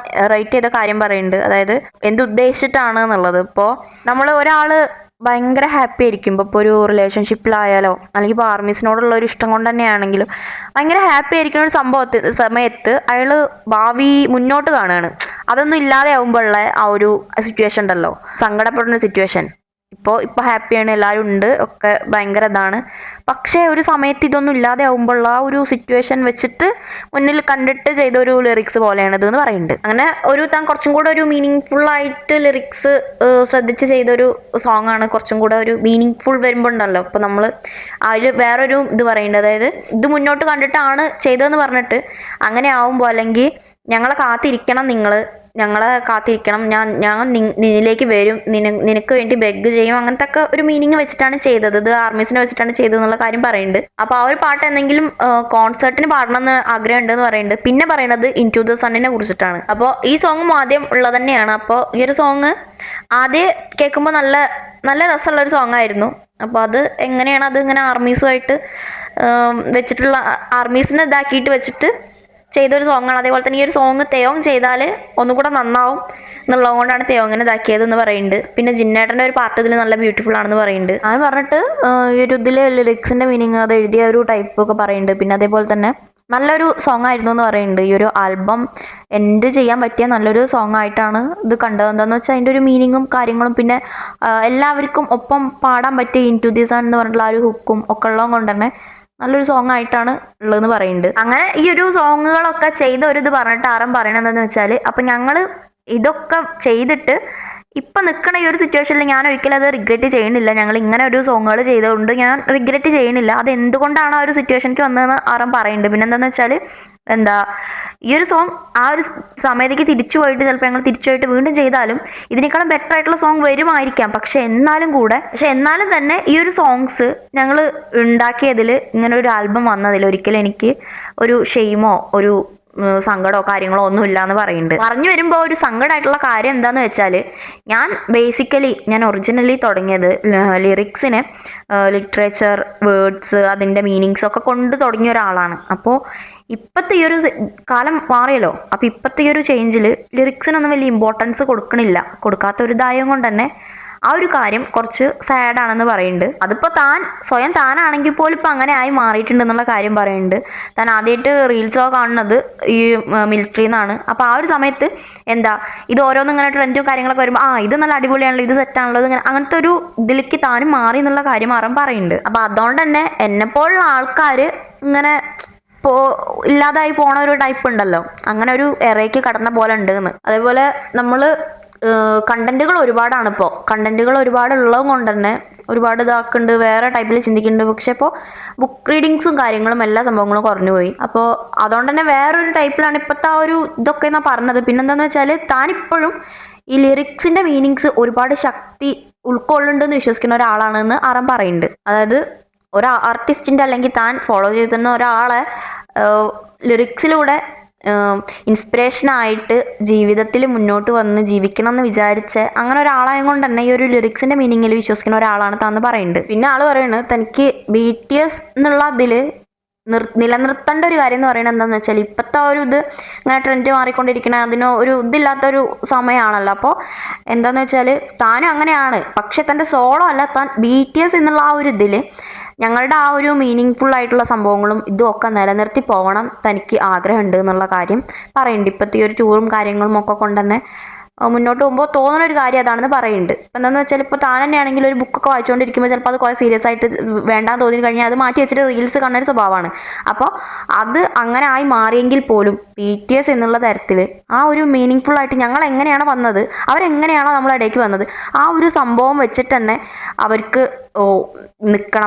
റൈറ്റ് ചെയ്ത കാര്യം പറയുന്നുണ്ട്, അതായത് എന്തുദ്ദേശിച്ചിട്ടാണ് എന്നുള്ളത്. ഇപ്പോൾ നമ്മൾ ഒരാൾ ഭയങ്കര ഹാപ്പി ആയിരിക്കും, ഇപ്പോൾ ഒരു റിലേഷൻഷിപ്പിലായാലോ അല്ലെങ്കിൽ ഇപ്പോൾ ആർമീസിനോടുള്ള ഒരു ഇഷ്ടം കൊണ്ട് തന്നെയാണെങ്കിലും ഭയങ്കര ഹാപ്പി ആയിരിക്കുന്ന ഒരു സമയത്ത് അയാൾ ഭാവി മുന്നോട്ട് കാണുകയാണ്. അതൊന്നും ഇല്ലാതെ ആവുമ്പോഴുള്ള ആ ഒരു സിറ്റുവേഷൻ ഉണ്ടല്ലോ, സങ്കടപ്പെടുന്ന സിറ്റുവേഷൻ. ഇപ്പോൾ ഹാപ്പിയാണ്, എല്ലാവരും ഉണ്ട്, ഒക്കെ ഭയങ്കര ഇതാണ്. പക്ഷേ ഒരു സമയത്ത് ഇതൊന്നും ഇല്ലാതെ ആവുമ്പോൾ ആ ഒരു സിറ്റുവേഷൻ വെച്ചിട്ട് മുന്നിൽ കണ്ടിട്ട് ചെയ്ത ഒരു ലിറിക്സ് പോലെയാണ് ഇതെന്ന് പറയുന്നുണ്ട്. അങ്ങനെ താൻ കുറച്ചും കൂടെ ഒരു മീനിങ് ഫുൾ ആയിട്ട് ലിറിക്സ് ശ്രദ്ധിച്ച് ചെയ്തൊരു സോങ് ആണ്. കുറച്ചും കൂടെ ഒരു മീനിങ് ഫുൾ വരുമ്പോൾ ഉണ്ടല്ലോ, അപ്പോൾ നമ്മൾ അതിൽ വേറൊരു ഇത് പറയുന്നുണ്ട്, അതായത് ഇത് മുന്നോട്ട് കണ്ടിട്ടാണ് ചെയ്തതെന്ന് പറഞ്ഞിട്ട് അങ്ങനെ ആവുമ്പോൾ, അല്ലെങ്കിൽ ഞങ്ങളെ കാത്തിരിക്കണം, ഞാൻ നിന്നിലേക്ക് വരും, നിനക്ക് വേണ്ടി ബെഗ് ചെയ്യും, അങ്ങനത്തെ ഒക്കെ ഒരു മീനിങ് വെച്ചിട്ടാണ് ചെയ്തത്. ഇത് ആർമീസിനെ വെച്ചിട്ടാണ് ചെയ്തതെന്നുള്ള കാര്യം പറയുന്നുണ്ട്. അപ്പോൾ ആ ഒരു പാട്ട് എന്തെങ്കിലും കോൺസേർട്ടിന് പാടണമെന്ന് ആഗ്രഹം ഉണ്ടെന്ന് പറയുന്നുണ്ട്. പിന്നെ പറയുന്നത് ഇൻ ടു ദ സണ്ണിനെ കുറിച്ചിട്ടാണ്. അപ്പോൾ ഈ സോങ്ങും ആദ്യം ഉള്ളത് തന്നെയാണ്. അപ്പോൾ ഈ ഒരു സോങ് ആദ്യം കേൾക്കുമ്പോൾ നല്ല നല്ല രസമുള്ളൊരു സോങ് ആയിരുന്നു. അപ്പോൾ അത് എങ്ങനെയാണ് അത് ഇങ്ങനെ ആർമീസുമായിട്ട് വെച്ചിട്ടുള്ള ആർമീസിനെ ഇതാക്കിയിട്ട് വെച്ചിട്ട് ചെയ്തൊരു സോങ്ങാണ്. അതേപോലെ തന്നെ ഈ ഒരു സോങ് തെയോങ് ചെയ്താൽ ഒന്നുകൂടെ നന്നാവും എന്നുള്ളത് കൊണ്ടാണ് തെയോങ്ങിനെ ഇതാക്കിയതെന്ന് പറയുന്നുണ്ട്. പിന്നെ ജിന്നേട്ടൻ്റെ ഒരു പാർട്ട് ഇതിൽ നല്ല ബ്യൂട്ടിഫുൾ ആണെന്ന് പറയുന്നുണ്ട്. അത് പറഞ്ഞിട്ട് ഈ ഒരു ഇതിൽ ലിറിക്സിൻ്റെ മീനിങ് അത് എഴുതിയ ഒരു ടൈപ്പ് ഒക്കെ പറയുന്നുണ്ട്. പിന്നെ അതേപോലെ തന്നെ നല്ലൊരു സോങ് ആയിരുന്നു എന്ന് പറയുന്നുണ്ട്. ഈ ഒരു ആൽബം എൻഡ് ചെയ്യാൻ പറ്റിയ നല്ലൊരു സോങ് ആയിട്ടാണ് ഇത് കണ്ടത്. എന്താണെന്ന് വെച്ചാൽ അതിൻ്റെ ഒരു മീനിങ്ങും കാര്യങ്ങളും പിന്നെ എല്ലാവർക്കും ഒപ്പം പാടാൻ പറ്റിയ ഇൻ ടു ദി സൺ എന്ന് പറഞ്ഞിട്ടുള്ള ആ ഒരു ഹുക്കും ഒക്കെ ഉള്ളത് കൊണ്ട് തന്നെ നല്ലൊരു സോങ് ആയിട്ടാണ് ഉള്ളതെന്ന് പറയുന്നുണ്ട്. അങ്ങനെ ഈ ഒരു സോങ്ങുകളൊക്കെ ചെയ്ത ഒരു ഇത് പറഞ്ഞിട്ട് ആരും പറയണതെന്ന് വെച്ചാൽ, അപ്പം ഞങ്ങൾ ഇതൊക്കെ ചെയ്തിട്ട് ഇപ്പം നിൽക്കണ ഈ ഒരു സിറ്റുവേഷനിൽ ഞാൻ ഒരിക്കലും അത് റിഗ്രറ്റ് ചെയ്യണില്ല. ഞങ്ങൾ ഇങ്ങനെ ഒരു സോങ്ങുകൾ ചെയ്തുകൊണ്ട് ഞാൻ റിഗ്രറ്റ് ചെയ്യണില്ല. അത് എന്തുകൊണ്ടാണ് ആ ഒരു സിറ്റുവേഷനിലേക്ക് വന്നതെന്ന് ആരും പറയുന്നുണ്ട്. പിന്നെ എന്താണെന്ന് വെച്ചാൽ ഈ ഒരു സോങ് ആ ഒരു സമയത്തേക്ക് തിരിച്ചു പോയിട്ട് ചിലപ്പോൾ ഞങ്ങൾ തിരിച്ചു പോയിട്ട് വീണ്ടും ചെയ്താലും ഇതിനേക്കാളും ബെറ്റർ ആയിട്ടുള്ള സോങ് വരുമായിരിക്കാം. പക്ഷെ എന്നാലും തന്നെ ഈ ഒരു സോങ്സ് ഞങ്ങൾ ഉണ്ടാക്കിയതിൽ ഇങ്ങനെ ഒരു ആൽബം വന്നതിൽ ഒരിക്കലും എനിക്ക് ഒരു ഷെയിമോ ഒരു സങ്കടമോ കാര്യങ്ങളോ ഒന്നും ഇല്ല എന്ന് പറയുന്നുണ്ട്. പറഞ്ഞു വരുമ്പോൾ ഒരു സങ്കടമായിട്ടുള്ള കാര്യം എന്താണെന്ന് വെച്ചാൽ ഞാൻ ഒറിജിനലി തുടങ്ങിയത് ലിറിക്സിനെ ലിറ്ററേച്ചർ വേർഡ്സ് അതിൻ്റെ മീനിങ്സ് ഒക്കെ കൊണ്ട് തുടങ്ങിയ ഒരാളാണ്. അപ്പോൾ ഇപ്പോഴത്തെ ഈ ഒരു കാലം മാറിയല്ലോ. അപ്പോൾ ഇപ്പോഴത്തെ ഈ ഒരു ചേഞ്ചിൽ ലിറിക്സിനൊന്നും വലിയ ഇമ്പോർട്ടൻസ് കൊടുക്കാത്ത ഒരു ഇതായം കൊണ്ട് തന്നെ ആ ഒരു കാര്യം കുറച്ച് സാഡാണെന്ന് പറയുന്നുണ്ട്. അതിപ്പോൾ സ്വയം താനാണെങ്കിൽ പോലും ഇപ്പം അങ്ങനെ ആയി മാറിയിട്ടുണ്ട് എന്നുള്ള കാര്യം പറയുന്നുണ്ട്. താൻ ആദ്യമായിട്ട് റീൽസൊക്കെ കാണുന്നത് ഈ മിലിറ്ററിയിൽ നിന്നാണ്. അപ്പോൾ ആ ഒരു സമയത്ത് ഇത് ഓരോന്നും ഇങ്ങനെ ട്രെൻഡും കാര്യങ്ങളൊക്കെ വരുമ്പോൾ ഇത് നല്ല അടിപൊളിയാണല്ലോ, ഇത് സെറ്റാണല്ലോ, ഇങ്ങനെ അങ്ങനത്തെ ഒരു ഇതിലേക്ക് താനും മാറി എന്നുള്ള കാര്യം പറയുന്നുണ്ട്. അപ്പോൾ അതുകൊണ്ട് തന്നെ എന്നെപ്പോലുള്ള ആൾക്കാർ ഇങ്ങനെ ഇല്ലാതായി പോണ ഒരു ടൈപ്പ് ഉണ്ടല്ലോ, അങ്ങനെ ഒരു എറയ്ക്ക് കടന്ന പോലെ ഉണ്ട് എന്ന്. അതേപോലെ നമ്മൾ കണ്ടന്റുകൾ ഒരുപാടാണ്. ഇപ്പോൾ കണ്ടന്റുകൾ ഒരുപാട് ഉള്ളത് കൊണ്ട് തന്നെ ഒരുപാട് ഇതാക്കുന്നുണ്ട്, വേറെ ടൈപ്പിൽ ചിന്തിക്കുന്നുണ്ട്. പക്ഷെ ഇപ്പോൾ ബുക്ക് റീഡിങ്സും കാര്യങ്ങളും എല്ലാ സംഭവങ്ങളും കുറഞ്ഞു പോയി. അപ്പോൾ അതുകൊണ്ട് തന്നെ വേറൊരു ടൈപ്പിലാണ് ഇപ്പോഴത്തെ ആ ഒരു ഇതൊക്കെ എന്നാ പറഞ്ഞത്. പിന്നെന്താന്ന് വെച്ചാൽ താനിപ്പോഴും ഈ ലിറിക്സിന്റെ മീനിങ്സ് ഒരുപാട് ശക്തി ഉൾക്കൊള്ളുന്നുണ്ടെന്ന് വിശ്വസിക്കുന്ന ഒരാളാണെന്ന് പറയുന്നുണ്ട്. അതായത് ഒരു ആർട്ടിസ്റ്റിന്റെ അല്ലെങ്കിൽ താൻ ഫോളോ ചെയ്തിരുന്ന ഒരാളെ ലിറിക്സിലൂടെ ഇൻസ്പിറേഷനായിട്ട് ജീവിതത്തിൽ മുന്നോട്ട് വന്ന് ജീവിക്കണം എന്ന് വിചാരിച്ച് അങ്ങനെ ഒരാളായത് കൊണ്ട് തന്നെ ഈ ഒരു ലിറിക്സിന്റെ മീനിങ്ങിൽ വിശ്വസിക്കുന്ന ഒരാളാണ് താന്ന് പറയുന്നുണ്ട്. പിന്നെ ആള് പറയുന്നത് തനിക്ക് BTS എന്നുള്ള അതിൽ നിലനിർത്തേണ്ട ഒരു കാര്യം എന്ന് പറയുന്നത് എന്താണെന്ന് വെച്ചാൽ ഇപ്പോഴത്തെ ഒരു ഇത് ഇങ്ങനെ ട്രെൻഡ് മാറിക്കൊണ്ടിരിക്കണ അതിന് ഒരു ഇതില്ലാത്തൊരു സമയമാണല്ലോ. അപ്പോൾ എന്താണെന്ന് വെച്ചാൽ താനും അങ്ങനെയാണ്, പക്ഷെ തൻ്റെ സോളോ അല്ല, താൻ BTS എന്നുള്ള ആ ഒരു ഇതിൽ ഞങ്ങളുടെ ആ ഒരു മീനിങ് ഫുൾ ആയിട്ടുള്ള സംഭവങ്ങളും ഇതും ഒക്കെ നിലനിർത്തി പോകണം തനിക്ക് ആഗ്രഹമുണ്ട് എന്നുള്ള കാര്യം പറയുന്നുണ്ട്. ഇപ്പോഴത്തെ ഈ ഒരു ടൂറും കാര്യങ്ങളും ഒക്കെ കൊണ്ട് തന്നെ മുന്നോട്ട് പോകുമ്പോൾ തോന്നുന്ന ഒരു കാര്യം അതാണെന്ന് പറയുന്നുണ്ട്. ഇപ്പം എന്താണെന്ന് വെച്ചാൽ ഇപ്പോൾ താൻ തന്നെയാണെങ്കിൽ ഒരു ബുക്കൊക്കെ വായിച്ചുകൊണ്ടിരിക്കുമ്പോൾ ചിലപ്പോൾ അത് കുറേ സീരിയസ് ആയിട്ട് വേണ്ടാന്ന് തോന്നി കഴിഞ്ഞാൽ അത് മാറ്റി വെച്ചിട്ട് റീൽസ് കാണുന്നൊരു സ്വഭാവമാണ്. അപ്പോൾ അത് അങ്ങനെ ആയി മാറിയെങ്കിൽ പോലും BTS എന്നുള്ള തരത്തിൽ ആ ഒരു മീനിങ് ഫുൾ ആയിട്ട് ഞങ്ങൾ എങ്ങനെയാണ് വന്നത്, അവരെങ്ങനെയാണോ നമ്മളെ ഇടയ്ക്ക് വന്നത്, ആ ഒരു സംഭവം വെച്ചിട്ട് തന്നെ അവർക്ക്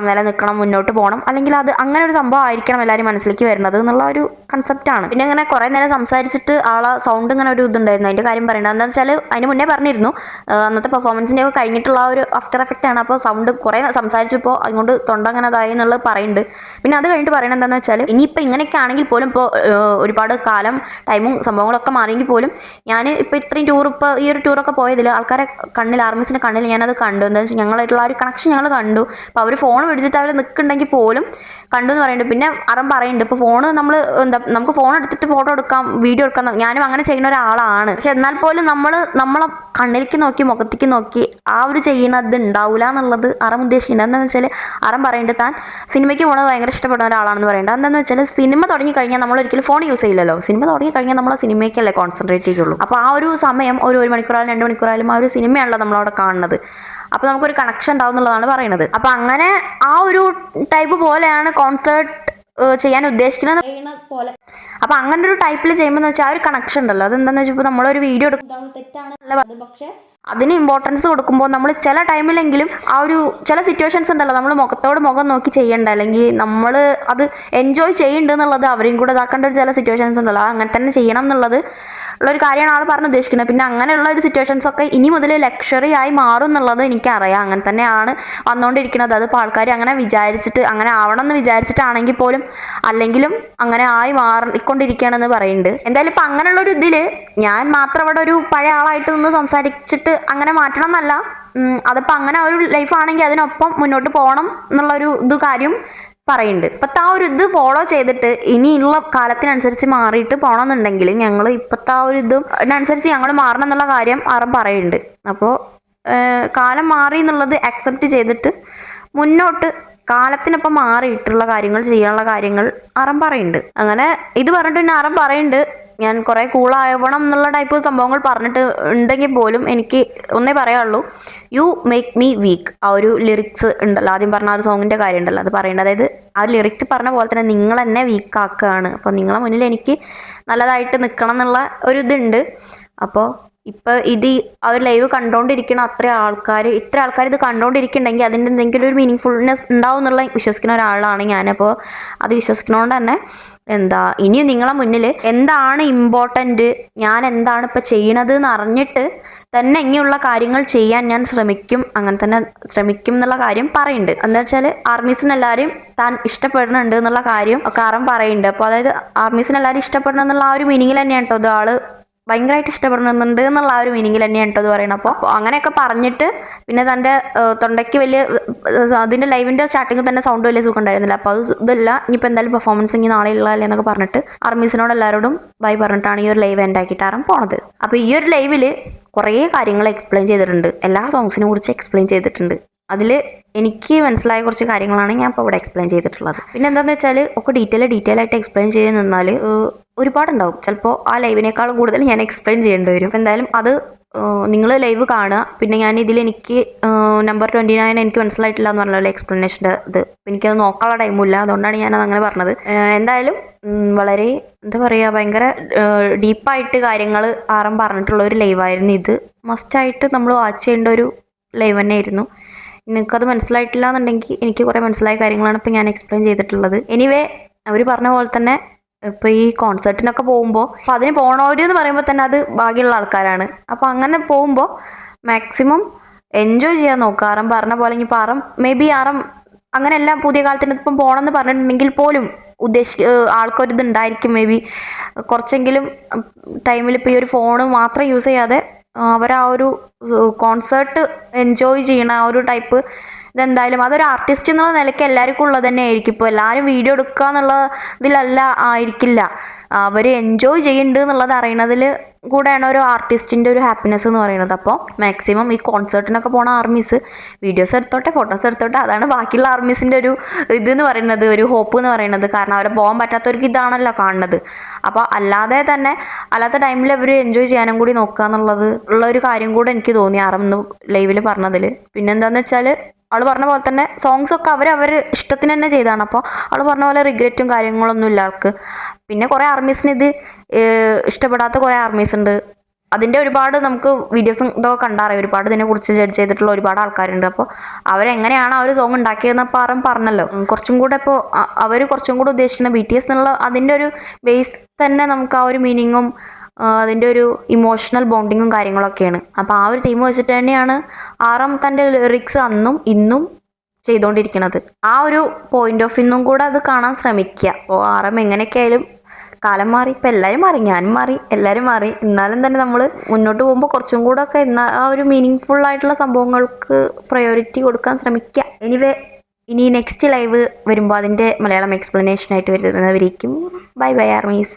നിലനിൽക്കണം, മുന്നോട്ട് പോകണം, അല്ലെങ്കിൽ അത് അങ്ങനെ ഒരു സംഭവം ആയിരിക്കണം എല്ലാവരും മനസ്സിലേക്ക് വരുന്നത് എന്നുള്ള ഒരു കൺസെപ്റ്റാണ്. പിന്നെ ഇങ്ങനെ കുറേ നേരം സംസാരിച്ചിട്ട് ആളെ സൗണ്ട് ഇങ്ങനെ ഒരു ഇതുണ്ടായിരുന്നു, അതിൻ്റെ കാര്യം പറയുന്നത് എന്താണെന്ന് വെച്ചാൽ അതിന് മുന്നേ പറഞ്ഞിരുന്നു അന്നത്തെ പെർഫോമൻസിൻ്റെ ഒക്കെ കഴിഞ്ഞിട്ടുള്ള ഒരു ആഫ്റ്റർ എഫക്റ്റ് ആണ്. അപ്പോൾ സൗണ്ട് കുറേ സംസാരിച്ചപ്പോൾ അതുകൊണ്ട് തൊണ്ട അങ്ങനെ അതായി എന്നുള്ളത് പറയുന്നുണ്ട്. പിന്നെ അത് കഴിഞ്ഞിട്ട് പറയുന്നത് എന്താണെന്ന് വെച്ചാൽ ഇനിയിപ്പോൾ ഇങ്ങനെയൊക്കെ ആണെങ്കിൽ പോലും ഇപ്പോൾ ഒരുപാട് കാലം ടൈമും സംഭവങ്ങളൊക്കെ മാറിയെങ്കിൽ പോലും ഞാൻ ഇപ്പോൾ ഇത്രയും ഇപ്പോൾ ഈ ഒരു ടൂറൊക്കെ പോയതിൽ ആൾക്കാരെ കണ്ണിൽ, ആർമീസിൻ്റെ കണ്ണിൽ ഞാനത് കണ്ടു. എന്താണെന്ന് വെച്ചാൽ ഞങ്ങളായിട്ടുള്ള ആ ഒരു കണക്ഷൻ ഞങ്ങൾ കണ്ടു. അപ്പോൾ അവർ ഫോൺ പിടിച്ചിട്ട് അവർ നിൽക്കുന്നുണ്ടെങ്കിൽ പോലും കണ്ടു എന്ന് പറയുന്നുണ്ട്. പിന്നെ പറയുന്നുണ്ട് ഇപ്പോൾ ഫോണ് നമുക്ക് ഫോൺ എടുത്തിട്ട് ഫോട്ടോ എടുക്കാം, വീഡിയോ എടുക്കാം, ഞാനും അങ്ങനെ ചെയ്യുന്ന ഒരാളാണ്. പക്ഷെ എന്നാൽ പോലും നമ്മളെ കണ്ണിലേക്ക് നോക്കി മുഖത്തേക്ക് നോക്കി ആ ഒരു ചെയ്യണത് ഉണ്ടാവില്ല എന്നുള്ളത് ഉദ്ദേശിക്കുന്നത്. എന്താണെന്ന് വെച്ചാൽ പറയുന്നുണ്ട് താൻ സിനിമയ്ക്ക് പോകണത് ഭയങ്കര ഇഷ്ടപ്പെടുന്ന ഒരാളാണെന്ന് പറയുന്നത്. എന്താണെന്ന് വെച്ചാൽ സിനിമ തുടങ്ങി കഴിഞ്ഞാൽ നമ്മൾ ഒരിക്കലും ഫോൺ യൂസ് ചെയ്യില്ലല്ലോ. സിനിമ തുടങ്ങി കഴിഞ്ഞാൽ നമ്മൾ സിനിമയ്ക്കല്ലേ കോൺസെൻട്രേറ്റ് ചെയ്യുള്ളൂ. അപ്പോൾ ആ ഒരു സമയം ഒരു മണിക്കൂറായാലും 2 മണിക്കൂറായാലും ആ ഒരു സിനിമയാണല്ലോ നമ്മളവിടെ കാണുന്നത്. അപ്പോൾ നമുക്കൊരു കണക്ഷൻ ഉണ്ടാവും എന്നുള്ളതാണ് പറയുന്നത്. അപ്പോൾ അങ്ങനെ ആ ഒരു ടൈപ്പ് പോലെയാണ് കോൺസേർട്ട് ചെയ്യാൻ ഉദ്ദേശിക്കുന്നത് പോലെ. അപ്പോൾ അങ്ങനെ ഒരു ടൈപ്പിൽ ചെയ്യുമ്പോൾ വെച്ചാൽ ആ ഒരു കണക്ഷൻ ഉണ്ടല്ലോ, അതെന്താണെന്ന് വെച്ചാൽ ഇപ്പോൾ നമ്മളൊരു വീഡിയോ എടുക്കുന്നത് തെറ്റാണെന്നല്ല പറഞ്ഞത്, പക്ഷേ അതിന് ഇമ്പോർട്ടൻസ് കൊടുക്കുമ്പോൾ നമ്മൾ ചില ടൈമിലെങ്കിലും ആ ഒരു ചില സിറ്റുവേഷൻസ് ഉണ്ടല്ലോ നമ്മൾ മുഖത്തോട് മുഖം നോക്കി ചെയ്യണ്ട, അല്ലെങ്കിൽ നമ്മൾ അത് എൻജോയ് ചെയ്യുന്നുണ്ട് എന്നുള്ളത് അവരെയും കൂടെ ഇതാക്കേണ്ട ഒരു ചില സിറ്റുവേഷൻസ് ഉണ്ടല്ലോ, അങ്ങനെ തന്നെ ചെയ്യണം എന്നുള്ളത് ഉള്ളൊരു കാര്യമാണ് ആൾ പറഞ്ഞ് ഉദ്ദേശിക്കുന്നത്. പിന്നെ അങ്ങനെയുള്ള ഒരു സിറ്റുവേഷൻസ് ഒക്കെ ഇനി മുതൽ ലക്ഷറി ആയി മാറും എന്നുള്ളത് എനിക്കറിയാം. അങ്ങനെ തന്നെയാണ് വന്നുകൊണ്ടിരിക്കുന്നത്. അതിപ്പോൾ ആൾക്കാർ അങ്ങനെ അങ്ങനെ ആവണം എന്ന് വിചാരിച്ചിട്ടാണെങ്കിൽ പോലും അല്ലെങ്കിലും അങ്ങനെ ആയി മാറിക്കൊണ്ടിരിക്കുകയാണെന്ന് പറയുന്നുണ്ട്. എന്തായാലും ഇപ്പം അങ്ങനെയുള്ളൊരു ഇതിൽ ഞാൻ മാത്രം അവിടെ ഒരു പഴയ ആളായിട്ട് നിന്ന് സംസാരിച്ചിട്ട് അങ്ങനെ മാറ്റണം എന്നല്ല, അതിപ്പോൾ അങ്ങനെ ഒരു ലൈഫാണെങ്കിൽ അതിനൊപ്പം മുന്നോട്ട് പോകണം എന്നുള്ളൊരു കാര്യം പറയുന്നുണ്ട്. ഇപ്പോഴത്തെ ആ ഒരു ഇത് ഫോളോ ചെയ്തിട്ട് ഇനിയുള്ള കാലത്തിനനുസരിച്ച് മാറിയിട്ട് പോകണമെന്നുണ്ടെങ്കിൽ ഞങ്ങൾ ഇപ്പോഴത്തെ ആ ഒരു ഇതിനനുസരിച്ച് ഞങ്ങൾ മാറണം എന്നുള്ള കാര്യം പറയുന്നുണ്ട്. അപ്പോൾ കാലം മാറി എന്നുള്ളത് അക്സെപ്റ്റ് ചെയ്തിട്ട് മുന്നോട്ട് കാലത്തിനൊപ്പം മാറിയിട്ടുള്ള കാര്യങ്ങൾ ചെയ്യാനുള്ള കാര്യങ്ങൾ പറയുന്നുണ്ട്. അങ്ങനെ ഇത് പറഞ്ഞിട്ട് പിന്നെ പറയുന്നുണ്ട് ഞാൻ കുറേ കൂളാവണം എന്നുള്ള ടൈപ്പ് സംഭവങ്ങൾ പറഞ്ഞിട്ട് ഉണ്ടെങ്കിൽ പോലും എനിക്ക് ഒന്നേ പറയാനുള്ളൂ, യു മേക്ക് മീ വീക്ക്. ആ ഒരു ലിറിക്സ് ഉണ്ടല്ലോ, ആദ്യം പറഞ്ഞ ആ ഒരു സോങ്ങിൻ്റെ കാര്യം ഉണ്ടല്ലോ, അത് പറയേണ്ടത്. അതായത് ആ ലിറിക്സ് പറഞ്ഞ പോലെ തന്നെ നിങ്ങൾ എന്നെ വീക്കാക്കുകയാണ്. അപ്പോൾ നിങ്ങളെ മുന്നിൽ എനിക്ക് നല്ലതായിട്ട് നിൽക്കണം എന്നുള്ള ഒരു ഇതുണ്ട്. അപ്പോൾ ഇപ്പം ഇത് ആ ഒരു ലൈവ് കണ്ടുകൊണ്ടിരിക്കുന്ന ഇത്ര ആൾക്കാർ ഇത് കണ്ടുകൊണ്ടിരിക്കുന്നുണ്ടെങ്കിൽ അതിൻ്റെ എന്തെങ്കിലും ഒരു മീനിങ് ഉണ്ടാവും എന്നുള്ള വിശ്വസിക്കുന്ന ഒരാളാണ് ഞാനപ്പോൾ അത് വിശ്വസിക്കുന്നതുകൊണ്ട് തന്നെ ഇനിയും നിങ്ങളെ മുന്നിൽ എന്താണ് ഇമ്പോർട്ടൻറ്റ്, ഞാൻ എന്താണ് ഇപ്പം ചെയ്യണത് എന്ന് അറിഞ്ഞിട്ട് തന്നെ ഇങ്ങനെയുള്ള കാര്യങ്ങൾ ചെയ്യാൻ ഞാൻ ശ്രമിക്കും, അങ്ങനെ തന്നെ ശ്രമിക്കും എന്നുള്ള കാര്യം പറയുന്നുണ്ട്. എന്താ വെച്ചാൽ ആർമീസിനെല്ലാവരും താൻ ഇഷ്ടപ്പെടുന്നുണ്ട് എന്നുള്ള കാര്യം കാരണം പറയുന്നുണ്ട്. അപ്പോൾ അതായത് ആർമീസിനെല്ലാവരും ഇഷ്ടപ്പെടണം എന്നുള്ള ആ ഒരു മീനിങ്ങിൽ തന്നെയാണ് കേട്ടോ ഇത് ആള് ഭയങ്കരമായിട്ട് ഇഷ്ടപ്പെടുന്നുണ്ട് എന്നുള്ള ആ ഒരു മീനിങ്ങിൽ തന്നെയാണ് കേട്ടോ ഇത് പറയണം. അപ്പോൾ അങ്ങനെയൊക്കെ പറഞ്ഞിട്ട് പിന്നെ തൻ്റെ തൊണ്ടയ്ക്ക് വലിയ അതിൻ്റെ ലൈവിൻ്റെ സ്റ്റാർട്ടിങ്ങിൽ തന്നെ സൗണ്ട് വലിയ സുഖം ഉണ്ടായിരുന്നില്ല. അപ്പോൾ അത് ഇതല്ല, ഇനിയിപ്പോൾ എന്തായാലും പെർഫോമൻസ് ഇനി നാളെ ഉള്ളതല്ലേ എന്നൊക്കെ പറഞ്ഞിട്ട് ആർമീസിനോട് എല്ലാവരോടും ബൈ പറഞ്ഞിട്ടാണ് ഈ ഒരു ലൈവ് എൻഡാക്കിയിട്ടാണ് പോണത്. അപ്പോൾ ഈ ഒരു ലൈവിൽ കുറേ കാര്യങ്ങൾ എക്സ്പ്ലെയിൻ ചെയ്തിട്ടുണ്ട്, എല്ലാ സോങ്സിനെ കുറിച്ച് എക്സ്പ്ലെയിൻ ചെയ്തിട്ടുണ്ട്. അതിൽ എനിക്ക് മനസ്സിലായ കുറച്ച് കാര്യങ്ങളാണ് ഞാൻ ഇപ്പോൾ ഇവിടെ എക്സ്പ്ലെയിൻ ചെയ്തിട്ടുള്ളത്. പിന്നെ എന്താണെന്ന് വെച്ചാൽ ഒക്കെ ഡീറ്റെയിൽ ആയിട്ട് എക്സ്പ്ലെയിൻ ചെയ്ത് നിന്നാൽ ഒരുപാടുണ്ടാവും. ചിലപ്പോൾ ആ ലൈവിനേക്കാൾ കൂടുതൽ ഞാൻ എക്സ്പ്ലെയിൻ ചെയ്യേണ്ടി വരും. അപ്പോൾ എന്തായാലും അത് നിങ്ങൾ ലൈവ് കാണുക. പിന്നെ ഞാൻ എനിക്ക് നമ്പർ 29 എനിക്ക് മനസ്സിലായിട്ടില്ല എന്ന് പറഞ്ഞല്ലോ എക്സ്പ്ലനേഷൻ്റെ ഇത്. എനിക്കത് നോക്കാനുള്ള ടൈമില്ല, അതുകൊണ്ടാണ് ഞാനത് അങ്ങനെ പറഞ്ഞത്. എന്തായാലും വളരെ ഭയങ്കര ഡീപ്പായിട്ട് കാര്യങ്ങൾ ആറും പറഞ്ഞിട്ടുള്ള ഒരു ലൈവായിരുന്നു ഇത്. മസ്റ്റായിട്ട് നമ്മൾ വാച്ച് ചെയ്യേണ്ട ഒരു ലൈവ് തന്നെയായിരുന്നു. നിങ്ങൾക്കത് മനസ്സിലായിട്ടില്ല എന്നുണ്ടെങ്കിൽ എനിക്ക് കുറേ മനസ്സിലായ കാര്യങ്ങളാണ് ഇപ്പോൾ ഞാൻ എക്സ്പ്ലെയിൻ ചെയ്തിട്ടുള്ളത്. എനിവേ അവർ പറഞ്ഞ പോലെ തന്നെ ഇപ്പോൾ ഈ കോൺസേർട്ടിനൊക്കെ പോകുമ്പോൾ അപ്പോൾ അതിന് പോകണവരെന്ന് പറയുമ്പോൾ തന്നെ അത് ഭാഗ്യമുള്ള ആൾക്കാരാണ്. അപ്പോൾ അങ്ങനെ പോകുമ്പോൾ മാക്സിമം എൻജോയ് ചെയ്യാൻ നോക്കുക. ആറും പറഞ്ഞ പോലെ ഇനി ആറും മേ ബി അങ്ങനെ എല്ലാം പുതിയ കാലത്തിന് ഇപ്പം പോകണമെന്ന് പറഞ്ഞിട്ടുണ്ടെങ്കിൽ പോലും ആൾക്കൊരിത് ഉണ്ടായിരിക്കും. മേ ബി കുറച്ചെങ്കിലും ടൈമിൽ ഇപ്പോൾ ഈ ഒരു ഫോണ് മാത്രം യൂസ് ചെയ്യാതെ അവർ ആ ഒരു കോൺസേർട്ട് എൻജോയ് ചെയ്യണ ആ ഒരു ടൈപ്പ് ഇതെന്തായാലും അതൊരു ആർട്ടിസ്റ്റ് എന്നുള്ള നിലയ്ക്ക് എല്ലാവർക്കും ഉള്ളത് തന്നെ ആയിരിക്കും. ഇപ്പോൾ എല്ലാവരും വീഡിയോ എടുക്കുക എന്നുള്ള ഇതിലല്ല ആയിരിക്കില്ല, അവർ എൻജോയ് ചെയ്യുന്നുണ്ട് എന്നുള്ളത് അറിയണതിൽ കൂടെയാണ് ഒരു ആർട്ടിസ്റ്റിൻ്റെ ഒരു ഹാപ്പിനെസ് എന്ന് പറയുന്നത്. അപ്പോൾ മാക്സിമം ഈ കോൺസേർട്ടിനൊക്കെ പോണ ആർമീസ് വീഡിയോസ് എടുത്തോട്ടെ, ഫോട്ടോസ് എടുത്തോട്ടെ. അതാണ് ബാക്കിയുള്ള ആർമീസിൻ്റെ ഒരു ഇതെന്ന് പറയുന്നത്, ഒരു ഹോപ്പ് എന്ന് പറയുന്നത്. കാരണം അവരെ പോകാൻ പറ്റാത്തവർക്ക് ഇതാണല്ലോ കാണുന്നത്. അപ്പോൾ അല്ലാത്ത ടൈമിൽ അവർ എൻജോയ് ചെയ്യാനും കൂടി നോക്കുക എന്നുള്ളത് ഉള്ള ഒരു കാര്യം കൂടെ എനിക്ക് തോന്നി ആറെന്ന് ലൈവിൽ പറഞ്ഞതിൽ. പിന്നെന്താണെന്ന് വെച്ചാൽ അവൾ പറഞ്ഞ പോലെ തന്നെ സോങ്സ് ഒക്കെ അവർ ഇഷ്ടത്തിന് തന്നെ ചെയ്തതാണ്. അപ്പോൾ അവൾ പറഞ്ഞ പോലെ റിഗ്രറ്റും കാര്യങ്ങളൊന്നും ഇല്ല ആൾക്ക്. പിന്നെ കുറേ ആർമീസിന് ഇത് ഇഷ്ടപ്പെടാത്ത കുറേ ആർമീസ് ഉണ്ട്. അതിൻ്റെ ഒരുപാട് നമുക്ക് വീഡിയോസും ഇതൊക്കെ കണ്ടറിയാം. ഒരുപാട് ഇതിനെക്കുറിച്ച് ജഡ്ജ് ചെയ്തിട്ടുള്ള ഒരുപാട് ആൾക്കാരുണ്ട്. അപ്പോൾ അവരെങ്ങനെയാണ് ആ ഒരു സോങ് ഉണ്ടാക്കിയതെന്ന് പറഞ്ഞല്ലോ. കുറച്ചും കൂടെ ഇപ്പോൾ അവർ കുറച്ചും കൂടെ ഉദ്ദേശിക്കുന്ന BTS എന്നുള്ള അതിൻ്റെ ഒരു ബേസ് തന്നെ നമുക്ക് ആ ഒരു മീനിങ്ങും അതിൻ്റെ ഒരു ഇമോഷണൽ ബോണ്ടിങ്ങും കാര്യങ്ങളൊക്കെയാണ്. അപ്പോൾ ആ ഒരു തീം വെച്ചിട്ട് തന്നെയാണ് ആറം തൻ്റെ ലിറിക്സ് അന്നും ഇന്നും ചെയ്തുകൊണ്ടിരിക്കുന്നത്. ആ ഒരു പോയിന്റ് ഓഫ് വ്യൂന്നും കൂടെ അത് കാണാൻ ശ്രമിക്കുക. അപ്പോൾ ആറം എങ്ങനെയൊക്കെ ആയാലും കാലം മാറി, ഇപ്പം എല്ലാവരും മാറി, ഞാനും മാറി, എല്ലാവരും മാറി. എന്നാലും തന്നെ നമ്മൾ മുന്നോട്ട് പോകുമ്പോൾ കുറച്ചും കൂടെ ഒക്കെ ആ ഒരു മീനിങ് ഫുൾ ആയിട്ടുള്ള സംഭവങ്ങൾക്ക് പ്രയോറിറ്റി കൊടുക്കാൻ ശ്രമിക്കുക. ഇനി നെക്സ്റ്റ് ലൈവ് വരുമ്പോൾ അതിൻ്റെ മലയാളം എക്സ്പ്ലനേഷനായിട്ട് വരുന്നവരിക്കും. Bye bye armies.